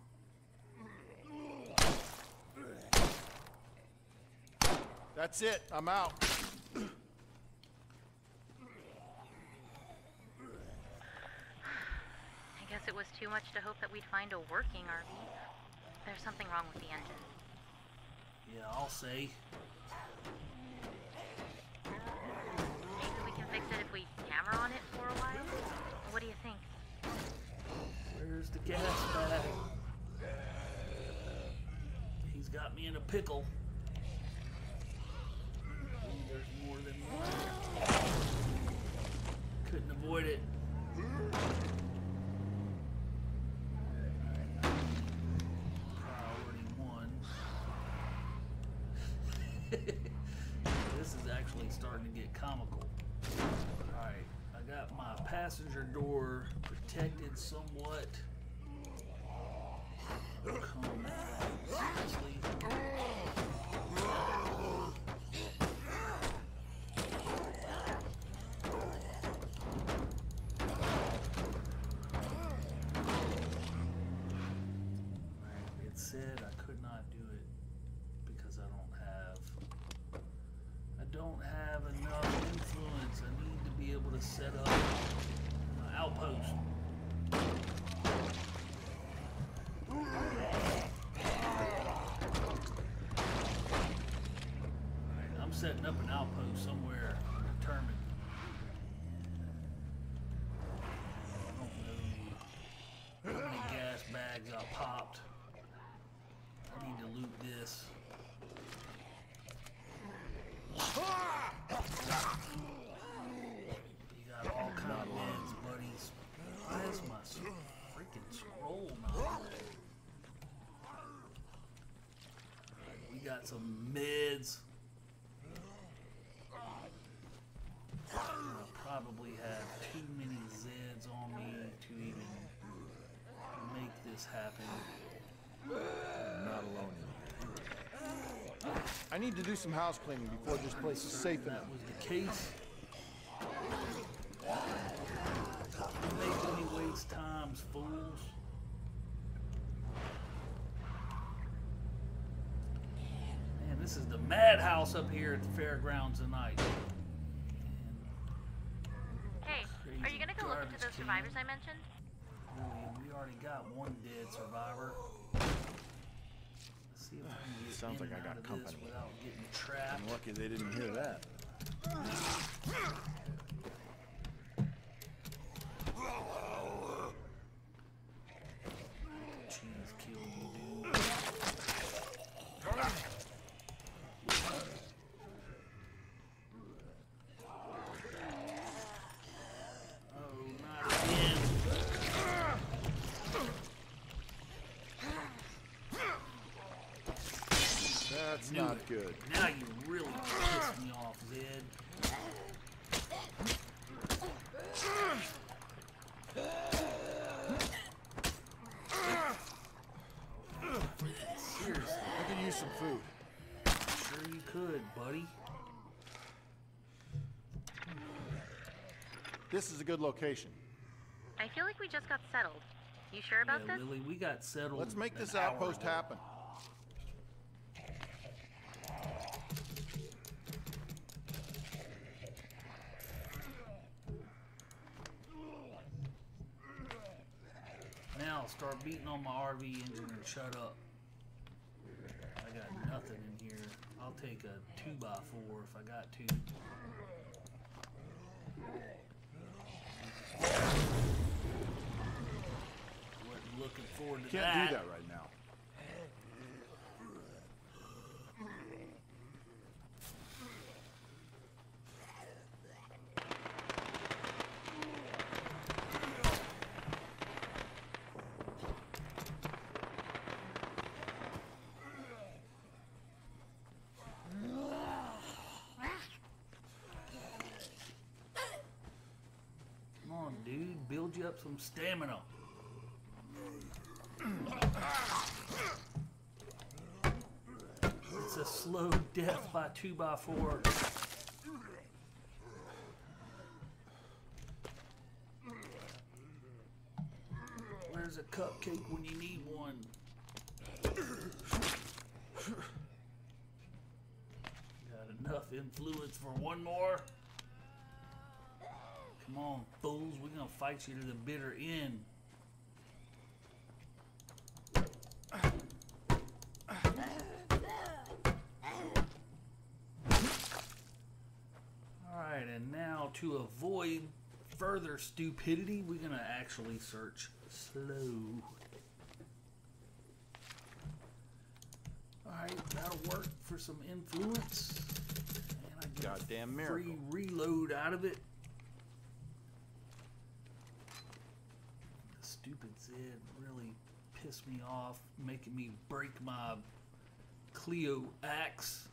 That's it. I'm out. I guess it was too much to hope that we'd find a working RV. There's something wrong with the engine. Yeah, I'll say. Maybe we can fix it if we hammer on it for a while? What do you think? Where's the gas bag? He's got me in a pickle. Ooh, there's more than one. Couldn't avoid it. Priority 1. This is actually starting to get comical. Alright, I got my passenger door protected somewhat. Come on, seriously. It said I could not do it because I don't have enough influence. I need to be able to set up my outpost. Alright, I'm setting up an outpost somewhere determined. I don't know how many gas bags I popped. I need to loot this. You got all kind of meds, buddies. Where's my freaking scroll now? We got some meds. I probably have too many Zeds on me to even make this happen. I'm not alone in here. I need to do some house cleaning before this place is safe enough. That was the case. Make me waste times, fools. Man, this is the madhouse up here at the fairgrounds tonight. Hey, are you gonna go look into those survivors I mentioned? We already got one dead survivor. Let's see if I can get Sounds like in I and got out of this company. without getting trapped. I'm lucky they didn't hear that. Cheese killed you, dude. Oh, not again. That's Knew not it. good. Now you really pissed me off, Zed. Seriously, I could use some food. sure you could, buddy. This is a good location. I feel like we just got settled. You sure about Yeah, this? Lily, we got settled. Let's make an this hour outpost ago. happen. Now start beating on my RV engine and shut up. I got nothing in here. I'll take a 2x4 if I got to. Wasn't looking forward to Can't that. do that right now. Come on, dude. Build you up some stamina. It's a slow death by 2x4. Where's a cupcake when you need one? Got enough influence for one more? Come on, fools. We're gonna fight you to the bitter end. Alright, and now to avoid further stupidity, we're gonna actually search slow. Alright, that'll work for some influence. And I get Goddamn a miracle. free reload out of it. The stupid Zed really pissed me off, making me break my Cleo axe.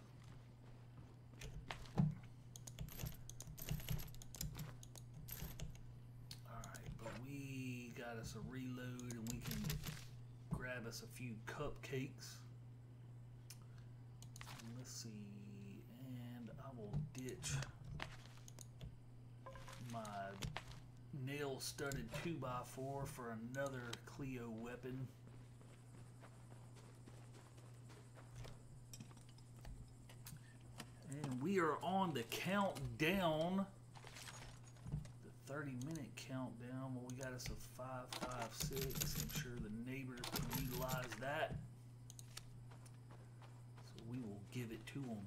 Alright, but we got us a reload and we can grab us a few cupcakes. Let's see, and I will ditch my nail-studded 2x4 for another Cleo weapon. And we are on the countdown, the 30-minute countdown. Well, we got us a 5.56. I'm sure the neighbors can utilize that. So we will give it to them.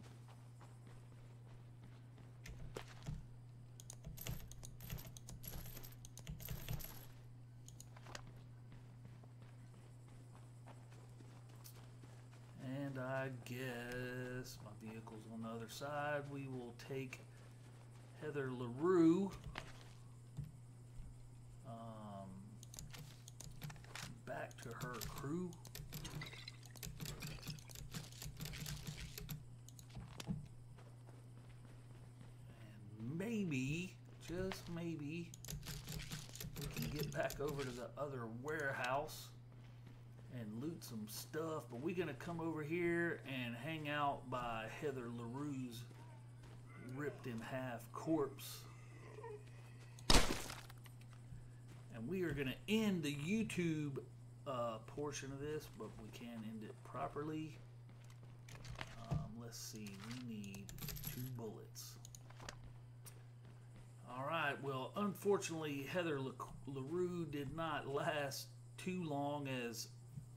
And I guess my vehicle's on the other side. We will take Heather LaRue back to her crew. And maybe, just maybe, we can get back over to the other warehouse and loot some stuff, but we're gonna come over here and hang out by Heather LaRue's ripped in half corpse, and we are gonna end the YouTube portion of this, but we can end it properly. Let's see, we need 2 bullets. Alright, well, unfortunately Heather LaRue did not last too long as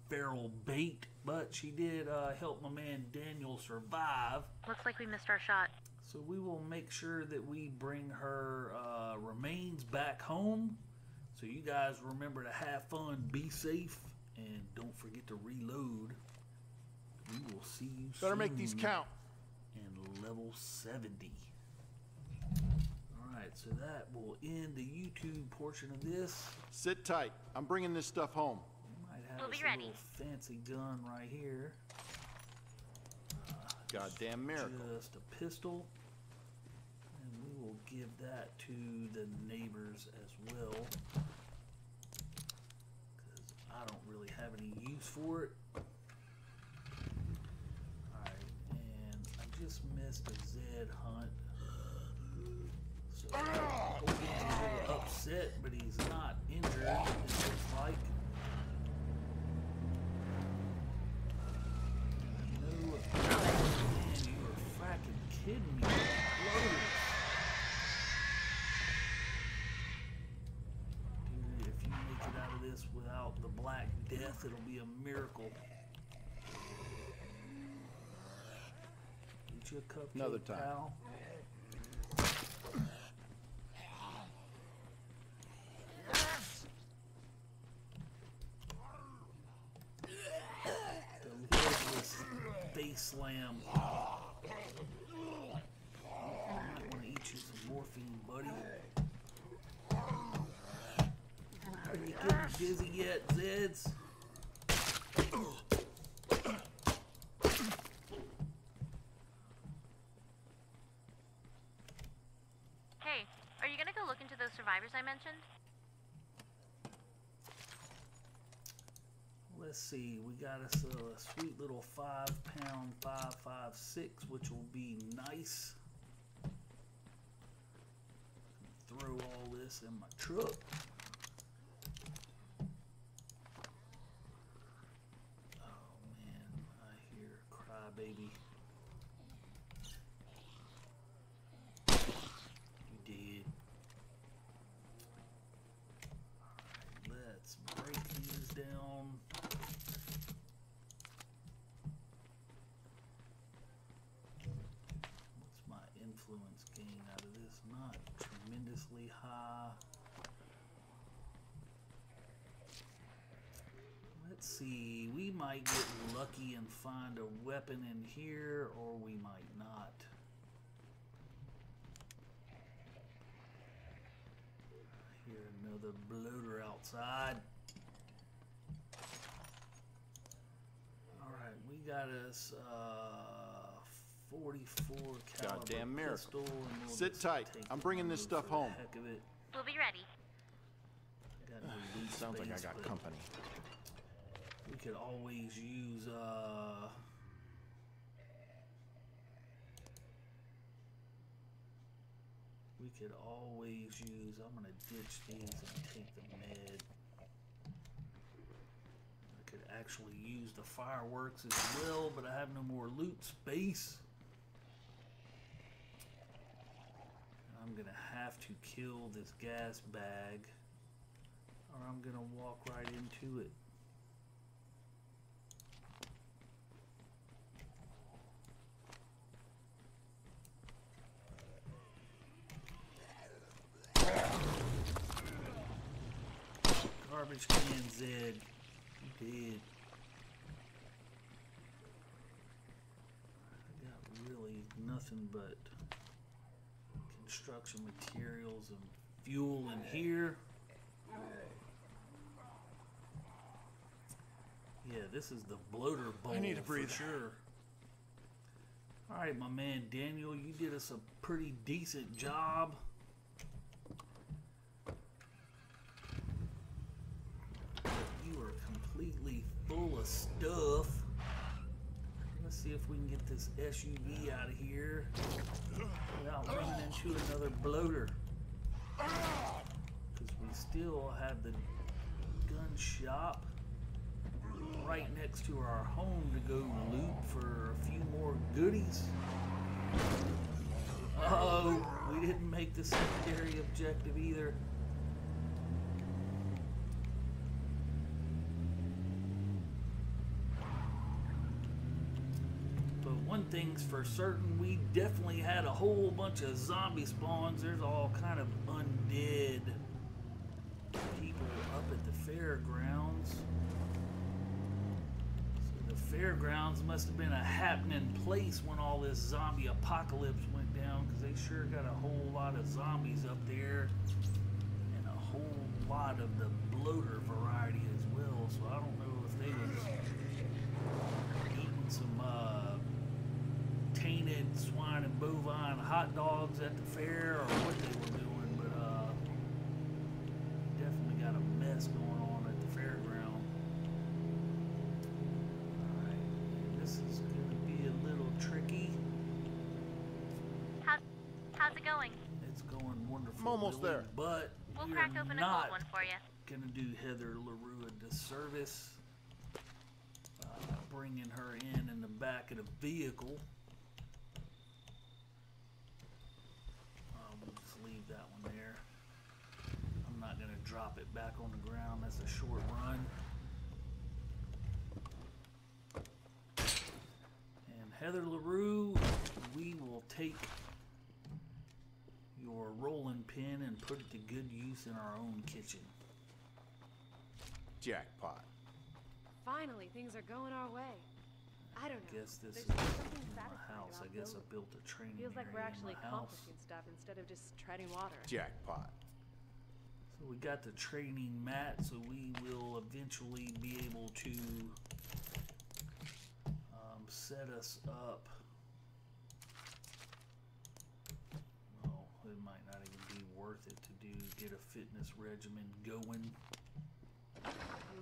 feral bait, but she did help my man Daniel survive. Looks like we missed our shot. So we will make sure that we bring her remains back home. So you guys remember to have fun, be safe, and don't forget to reload. We will see you soon. Better make these count. In level 70. Alright, so that will end the YouTube portion of this. Sit tight. I'm bringing this stuff home. We'll be a ready. little fancy gun right here. Goddamn miracle. Just a pistol. And we will give that to the neighbors as well. Because I don't really have any use for it. Alright, and I just missed a Zed hunt. So I hope he's a little upset, but he's not injured, it looks like. Kidding me? Loaders. Dude, if you make it out of this without the Black Death, it'll be a miracle. Get you a cupcake, Another time. pal. The headless face slam. Morphine, buddy. Are you getting dizzy yet, Zeds? Hey, are you gonna go look into those survivors I mentioned? Let's see, we got us a sweet little 5-pound 5.56, which will be nice. Throw all this in my truck. Oh man, I hear crybaby. down. What's my influence gain out of this? Not tremendously high. Let's see, we might get lucky and find a weapon in here, or we might not. Hear another bloater outside. Alright, we got us 44 caliber Goddamn miracle. pistol. And we'll Sit just tight. take I'm bringing this for stuff the home. Heck of it. We'll be ready. Got no loot Sounds like I space, got but company. we could always use I'm gonna ditch these and take the med. I could actually use the fireworks as well, but I have no more loot space. I'm gonna have to kill this gas bag, or I'm gonna walk right into it. Garbage can Zed, you dead. I got really nothing but construction materials and fuel in here. Yeah, this is the bloater bowl. I need a breather. for sure. Alright, my man Daniel, you did us a pretty decent job. You are completely full of stuff. Let's see if we can get this SUV out of here without running into another bloater. Because we still have the gun shop right next to our home to go loot for a few more goodies. Uh-oh, we didn't make the secondary objective either. But one thing's for certain, we definitely had a whole bunch of zombie spawns. There's all kind of undead people up at the fairgrounds. The fairgrounds must have been a happening place when all this zombie apocalypse went down, because they sure got a whole lot of zombies up there and a whole lot of the bloater variety as well. So I don't know if they was eating some tainted swine and bovine hot dogs at the fair or what they were doing, but definitely got a mess going on at the fairground. This is going to be a little tricky. How's it going? It's going wonderful. I'm almost Lily, there. But We'll we crack are open a not cold one for you. going to do Heather LaRue a disservice. Bringing her in the back of the vehicle. We'll just leave that one there. I'm not going to drop it back on the ground. That's a short run. Heather LaRue, we will take your rolling pin and put it to good use in our own kitchen. Jackpot. Finally, things are going our way. I don't know. Guess this There's is just something my satisfying house. I about guess I building. built a training Feels like we're area actually in my house. accomplishing stuff instead of just treading water. Jackpot. So we got the training mat, so we will eventually be able to set us up. Well, it might not even be worth it to get a fitness regimen going.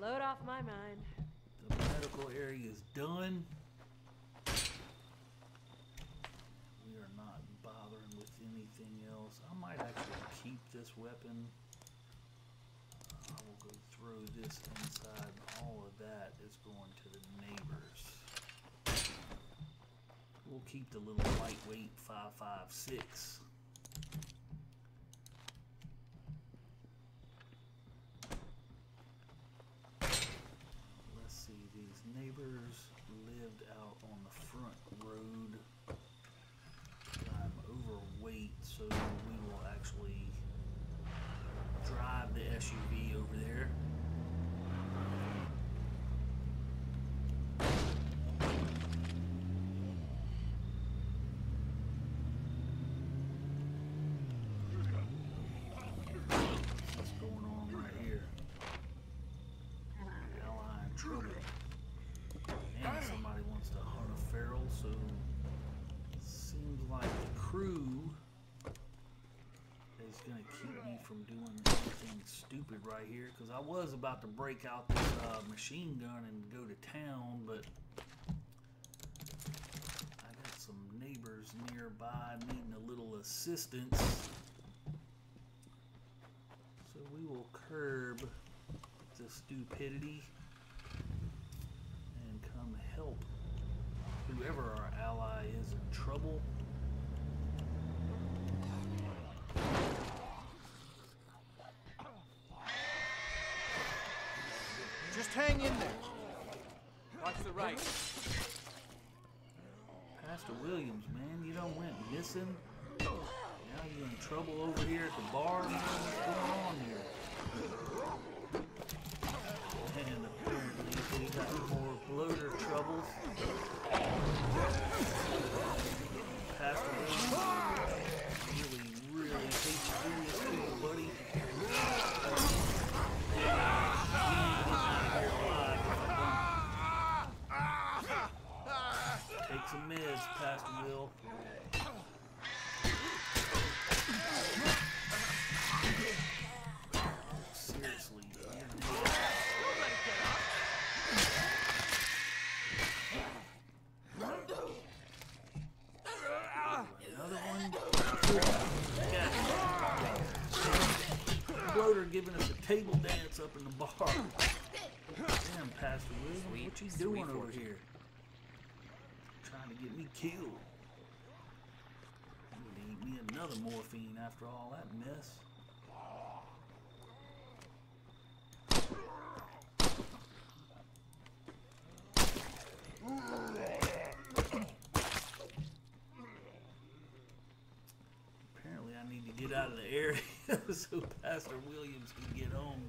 Load off my mind. The medical area is done. We are not bothering with anything else. I might actually keep this weapon. I will go throw this inside. All of that is going to the neighbors. We'll keep the little lightweight 5.56. These neighbors lived out on the front road. I'm overweight, so we will actually drive the SUV over there. What's going on right here? Ally in trouble. And somebody wants to hunt a feral, so seems like the crew is gonna keep me from doing anything stupid right here, because I was about to break out this machine gun and go to town, but I got some neighbors nearby needing a little assistance, so we will curb the stupidity and come help whoever our ally is in trouble. Just hang in there. Watch the right. Pastor Williams, man, you done went missing. Now you in trouble over here at the bar. Man, what's going on here? And apparently we got more bloater troubles. Pastor Williams really hates you doing this to you, buddy. Take some meds, Pastor Will. Seriously, another one. Yeah. Bloater giving us a table dance up in the bar. Damn, Pastor Will, what you doing over here? Trying to get me killed. I'm gonna eat me another morphine after all that mess. Apparently I need to get out of the area so Pastor Williams can get home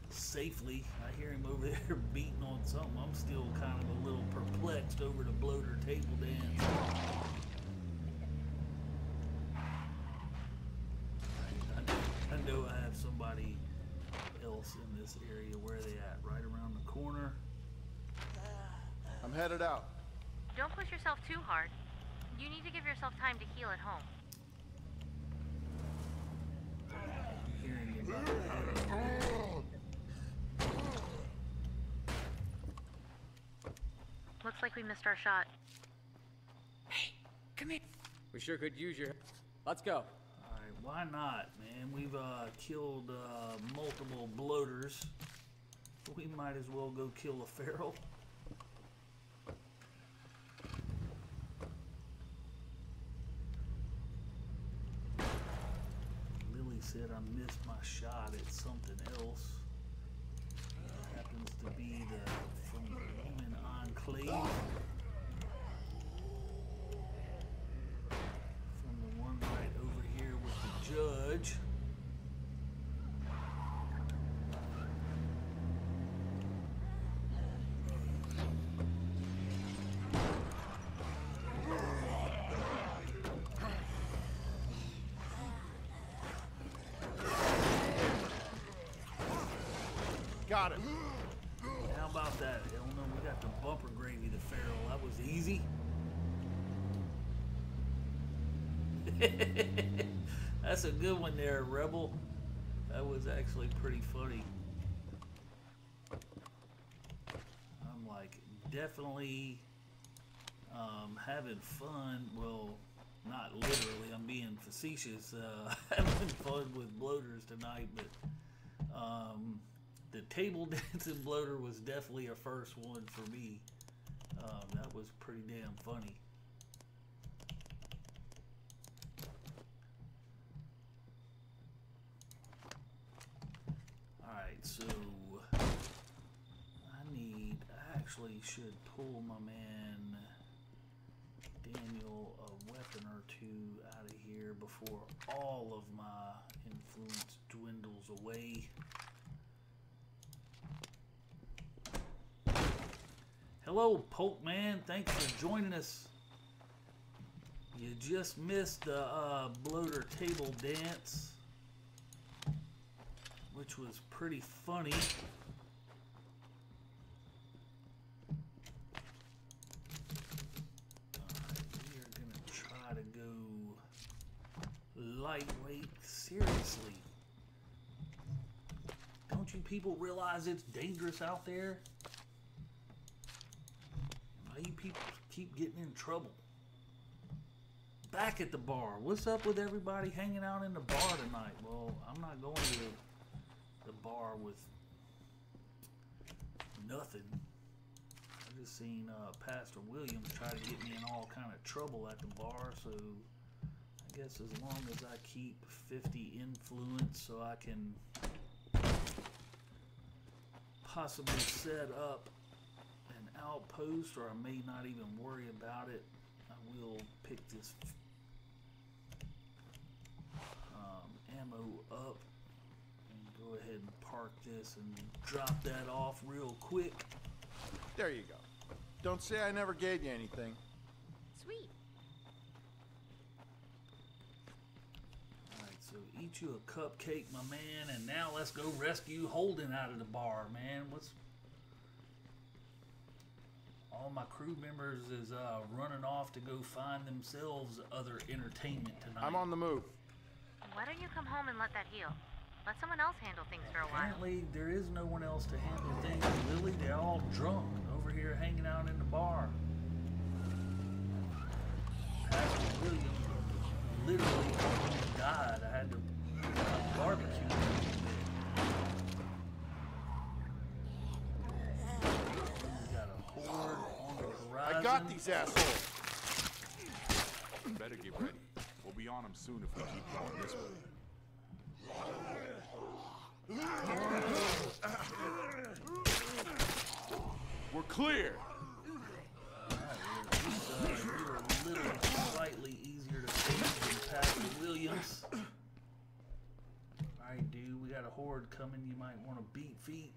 safely. I hear him over there beating on something. I'm still kind of a little perplexed over the bloater table dance. I know I have somebody else in this area. Where are they at? Right around the corner. I'm headed out. Don't push yourself too hard. You need to give yourself time to heal at home. I'm hearing you about that. Looks like we missed our shot. Hey, come here. We sure could use your... Let's go. Alright, why not, man? We've killed multiple bloaters. We might as well go kill a feral. Lily said I missed my shot at something else. It happens to be from the Roman Enclave. From the one right over here with the judge. Got it. How about that? Hell no, we got the bumper gravy, the feral. That was easy. That's a good one there, Rebel. That was actually pretty funny. I'm like definitely having fun. Well, not literally. I'm being facetious. Having fun with bloaters tonight, but the table dancing bloater was definitely a first one for me. That was pretty damn funny. Alright, so I actually should pull my man Daniel a weapon or two out of here before all of my influence dwindles away. Hello, Poke Man. Thanks for joining us. You just missed the bloater table dance, which was pretty funny. We are gonna try to go lightweight. Seriously, don't you people realize it's dangerous out there? Why you people keep getting in trouble? Back at the bar. What's up with everybody hanging out in the bar tonight? Well, I'm not going to the bar with nothing. I just seen Pastor Williams try to get me in all kind of trouble at the bar, so I guess as long as I keep 50 influence so I can possibly set up an outpost, or I may not even worry about it, I will pick this ammo up and go ahead and park this and drop that off real quick. There you go. Don't say I never gave you anything. Sweet. Alright, so eat you a cupcake, my man, and now let's go rescue Holden out of the bar, man. All my crew members is running off to go find themselves other entertainment tonight. I'm on the move. Why don't you come home and let that heal? Let someone else handle things for a while. Apparently, there is no one else to handle things. Lily, they're all drunk over here hanging out in the bar. Pastor William literally died. I had to barbecue him a little bit. We got a horde on the horizon. I got these assholes. Better get ready. We'll be on them soon if we keep going this way. We're clear. You're a little slightly easier to save than Pastor Williams. Alright, dude, we got a horde coming. You might want to beat feet.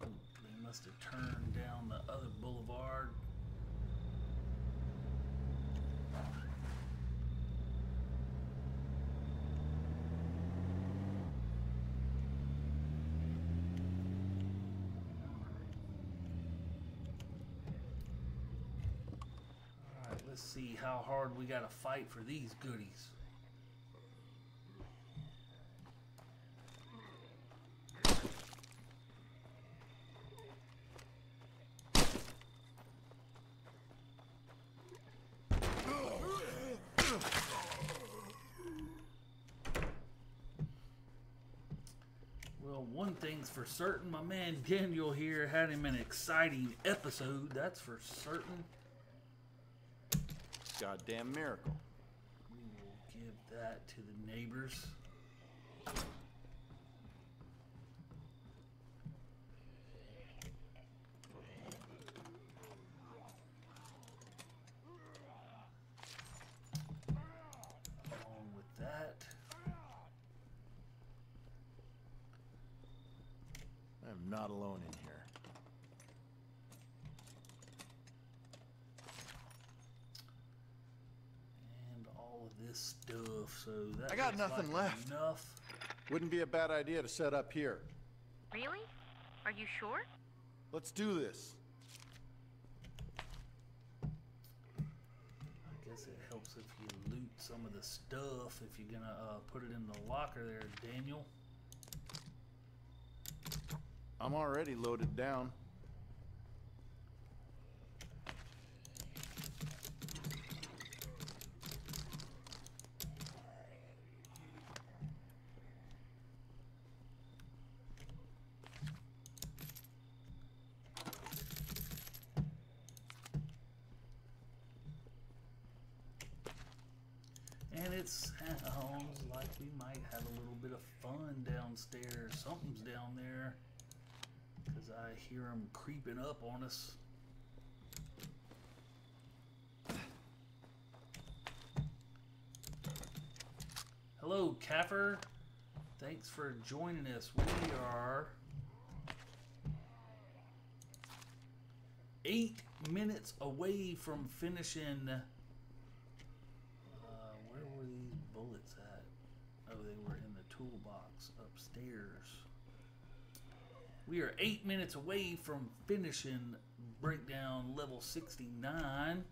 Oh, they must have turned down the other boulevard. Let's see how hard we gotta fight for these goodies. Well, one thing's for certain, my man Daniel here had him an exciting episode, that's for certain. Goddamn miracle. We will give that to the neighbors. Along with that, I'm not alone in here. this stuff, so that I got looks nothing like left. Enough. Wouldn't be a bad idea to set up here. Really? Are you sure? Let's do this. I guess it helps if you loot some of the stuff if you're gonna put it in the locker there, Daniel. I'm already loaded down. And it sounds like we might have a little bit of fun downstairs. Something's down there. because I hear them creeping up on us. Hello, Kaffer. Thanks for joining us. We are 8 minutes away from finishing. Where were these bullets at? Oh, they were in the toolbox upstairs. We are 8 minutes away from finishing Breakdown level 69.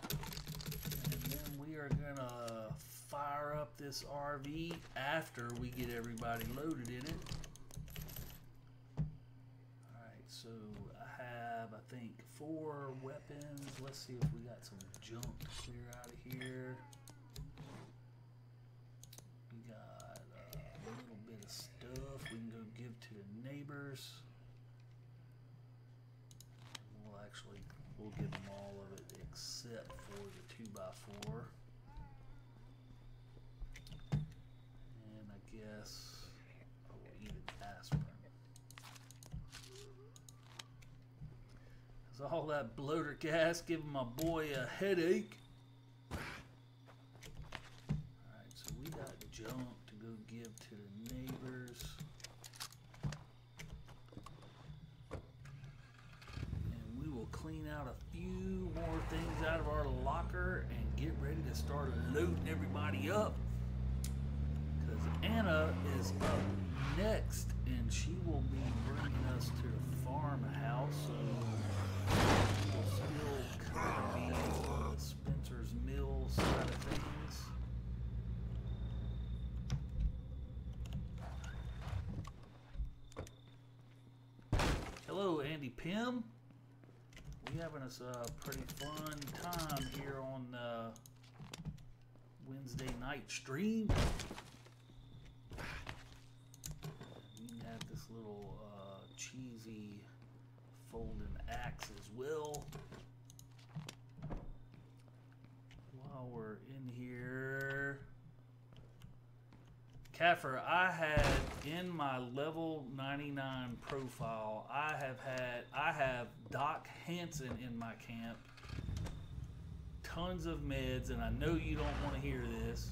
And then we are gonna fire up this RV after we get everybody loaded in it. Alright, so I have, I think, 4 weapons. Let's see if we got some junk to clear out of here. We got a little bit of stuff we can go give to the neighbors. We'll give them all of it except for the 2x4. And I guess I will eat an aspirin. Is all that bloater gas giving my boy a headache? Alright, so we got junk to go give to the neighbors. And we will clean out a few more things out of our locker and get ready to start loading everybody up. Because Anna is up next and she will be bringing us to the farmhouse. So we'll still kind of be on the Spencer's Mill side of things. Hello, Andy Pym. We having us a pretty fun time here on Wednesday night stream. We have this little cheesy folding axe as well. While we're in here, Kaffer, I had in my level 99 profile, I have Doc Hansen in my camp, tons of meds, and I know you don't want to hear this.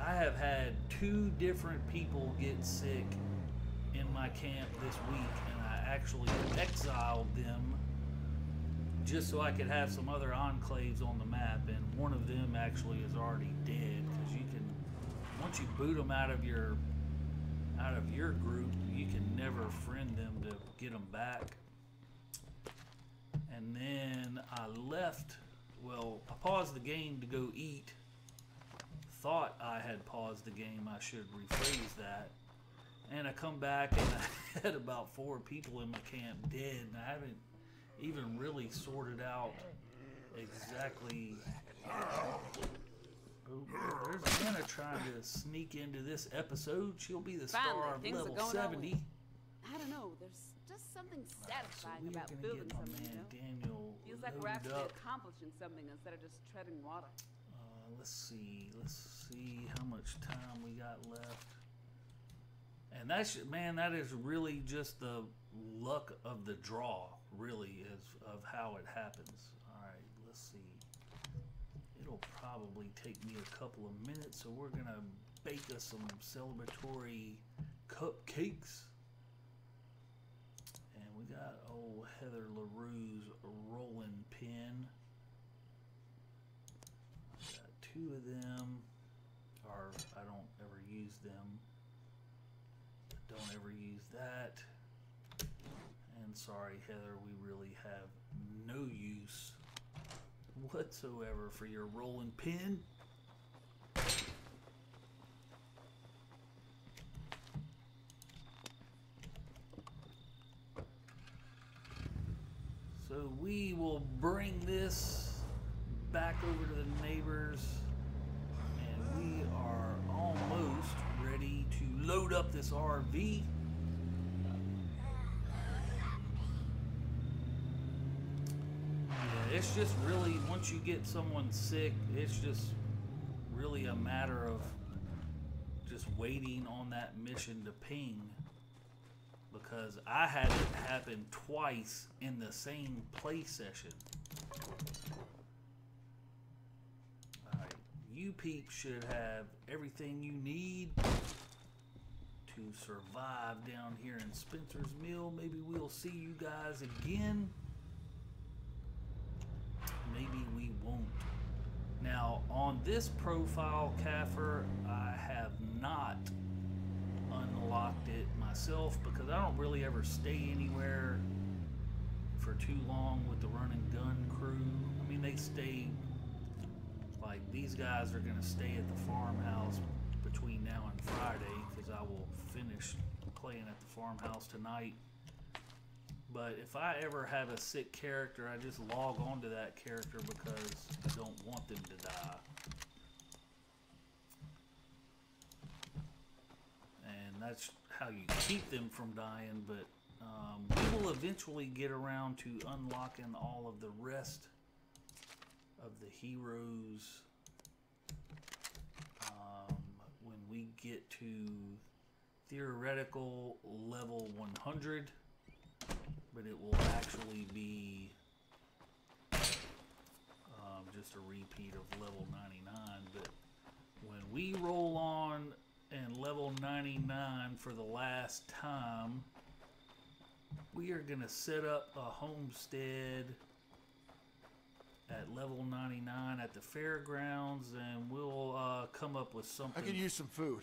I have had 2 different people get sick in my camp this week, and I actually exiled them just so I could have some other enclaves on the map, and one of them actually is already dead, because you can, once you boot them out of your group, you can never friend them to get them back. And then I left, well, I paused the game to go eat. Thought I had paused the game, I should rephrase that. And I come back and I had about 4 people in my camp dead, and I haven't even really sorted out exactly. Oh, there's Anna trying to sneak into this episode. She'll be the star of level 70. I don't know, there's just something satisfying so about building something, you know? Daniel Feels like we're actually accomplishing something instead of just treading water. Let's see how much time we got left. And that's, man, that is really just the luck of the draw, really, is of how it happens. All right, let's see. It'll probably take me a couple of minutes, so we're gonna bake us some celebratory cupcakes. And we got old Heather LaRue's rolling pin. I got 2 of them, or I don't ever use them. Don't ever use that. And sorry, Heather, we really have no use whatsoever for your rolling pin. So we will bring this back over to the neighbors, and we are almost ready to load up this RV. Yeah, it's just really, once you get someone sick, it's just really a matter of just waiting on that mission to ping. because I had it happen twice in the same play session. Alright, you peeps should have everything you need to survive down here in Spencer's Mill. Maybe we'll see you guys again. Maybe we won't. Now, on this profile, Kaffir, I have not unlocked it myself because I don't really ever stay anywhere for too long with the run and gun crew. I mean, they stay, like, these guys are going to stay at the farmhouse between now and Friday because I will finish playing at the farmhouse tonight. But if I ever have a sick character, I just log on to that character because I don't want them to die. And that's how you keep them from dying, but we will eventually get around to unlocking all of the rest of the heroes when we get to theoretical level 100. But it will actually be just a repeat of level 99. But when we roll on and level 99 for the last time, we are going to set up a homestead at level 99 at the fairgrounds, and we'll come up with something I could use some food.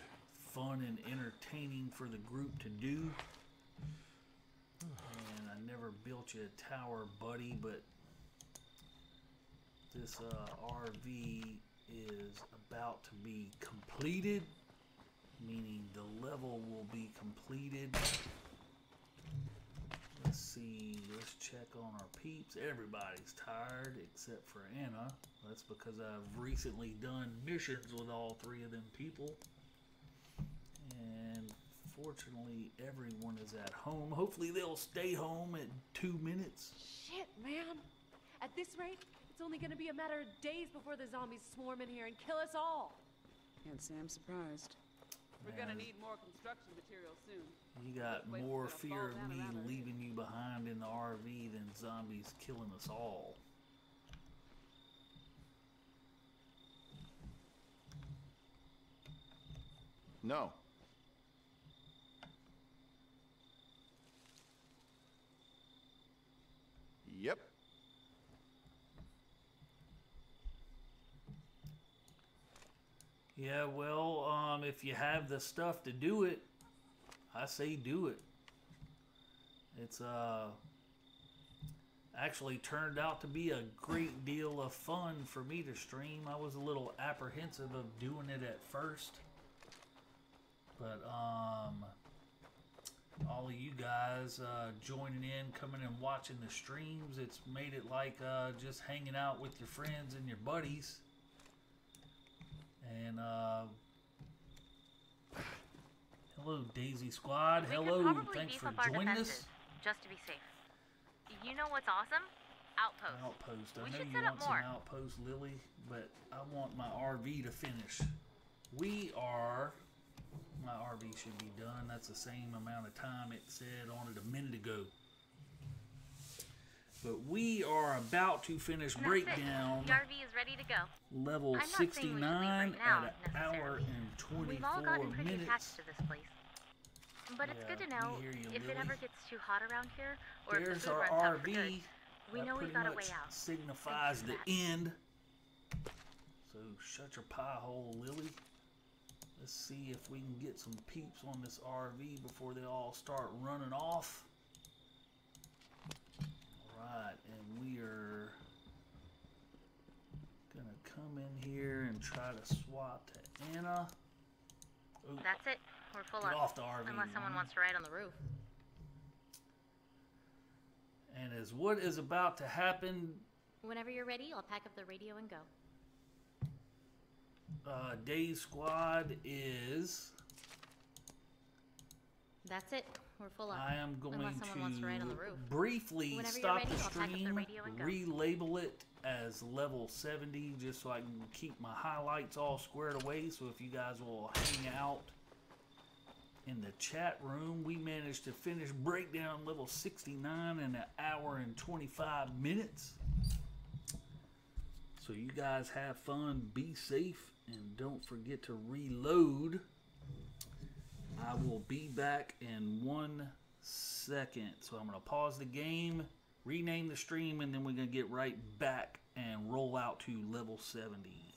Fun and entertaining for the group to do. And I never built you a tower, buddy, but this RV is about to be completed, meaning the level will be completed. Let's see, let's check on our peeps. Everybody's tired except for Anna. That's because I've recently done missions with all three of them people. And fortunately, everyone is at home. Hopefully they'll stay home in 2 minutes. Shit, man. At this rate, it's only going to be a matter of days before the zombies swarm in here and kill us all. Can't say I'm surprised. We're going to need more construction material soon. You got more fear of me leaving you behind in the RV than zombies killing us all. No. Yep. Yeah, well, if you have the stuff to do it, I say do it. It's actually turned out to be a great deal of fun for me to stream. I was a little apprehensive of doing it at first, but all of you guys joining in, coming and watching the streams, it's made it like just hanging out with your friends and your buddies. And hello, Daisy Squad. Hello, thanks for joining us. Just to be safe. You know what's awesome? Outpost. Outpost. I We know should you set up want some more. outpost, Lily, but I want my RV to finish. My RV should be done. That's the same amount of time it said on it a minute ago. But we are about to finish And that's Breakdown it. The RV is ready to go. level I'm not saying we should leave 69 right now, at an hour necessarily. and We've all 24 gotten pretty minutes. attached to this place. But it's good to Yeah, know we hear you, if it Lily. ever gets too hot around here, or if There's the food our runs out for RV. goods, we That know we've pretty got a way much out. signifies the Thanks for that. end. So shut your pie hole, Lily. Let's see if we can get some peeps on this RV before they all start running off. Alright, and we are gonna come in here and try to swap to Anna. Ooh, That's it. We're full get up. off the RV. Unless someone woman. wants to ride on the roof. And as what is about to happen, Whenever you're ready, I'll pack up the radio and go. Days Squad is... That's it. We're full up. I am going Unless someone wants to ride on the to roof. briefly Whenever you're stop ready, the I'll pack up the stream, radio and go. relabel it as level 70 just so I can keep my highlights all squared away. So if you guys will hang out in the chat room. We managed to finish Breakdown level 69 in an hour and 25 minutes. So you guys have fun, be safe, and don't forget to reload. I will be back in 1 second. So I'm going to pause the game, rename the stream, and then we're going to get right back and roll out to level 70.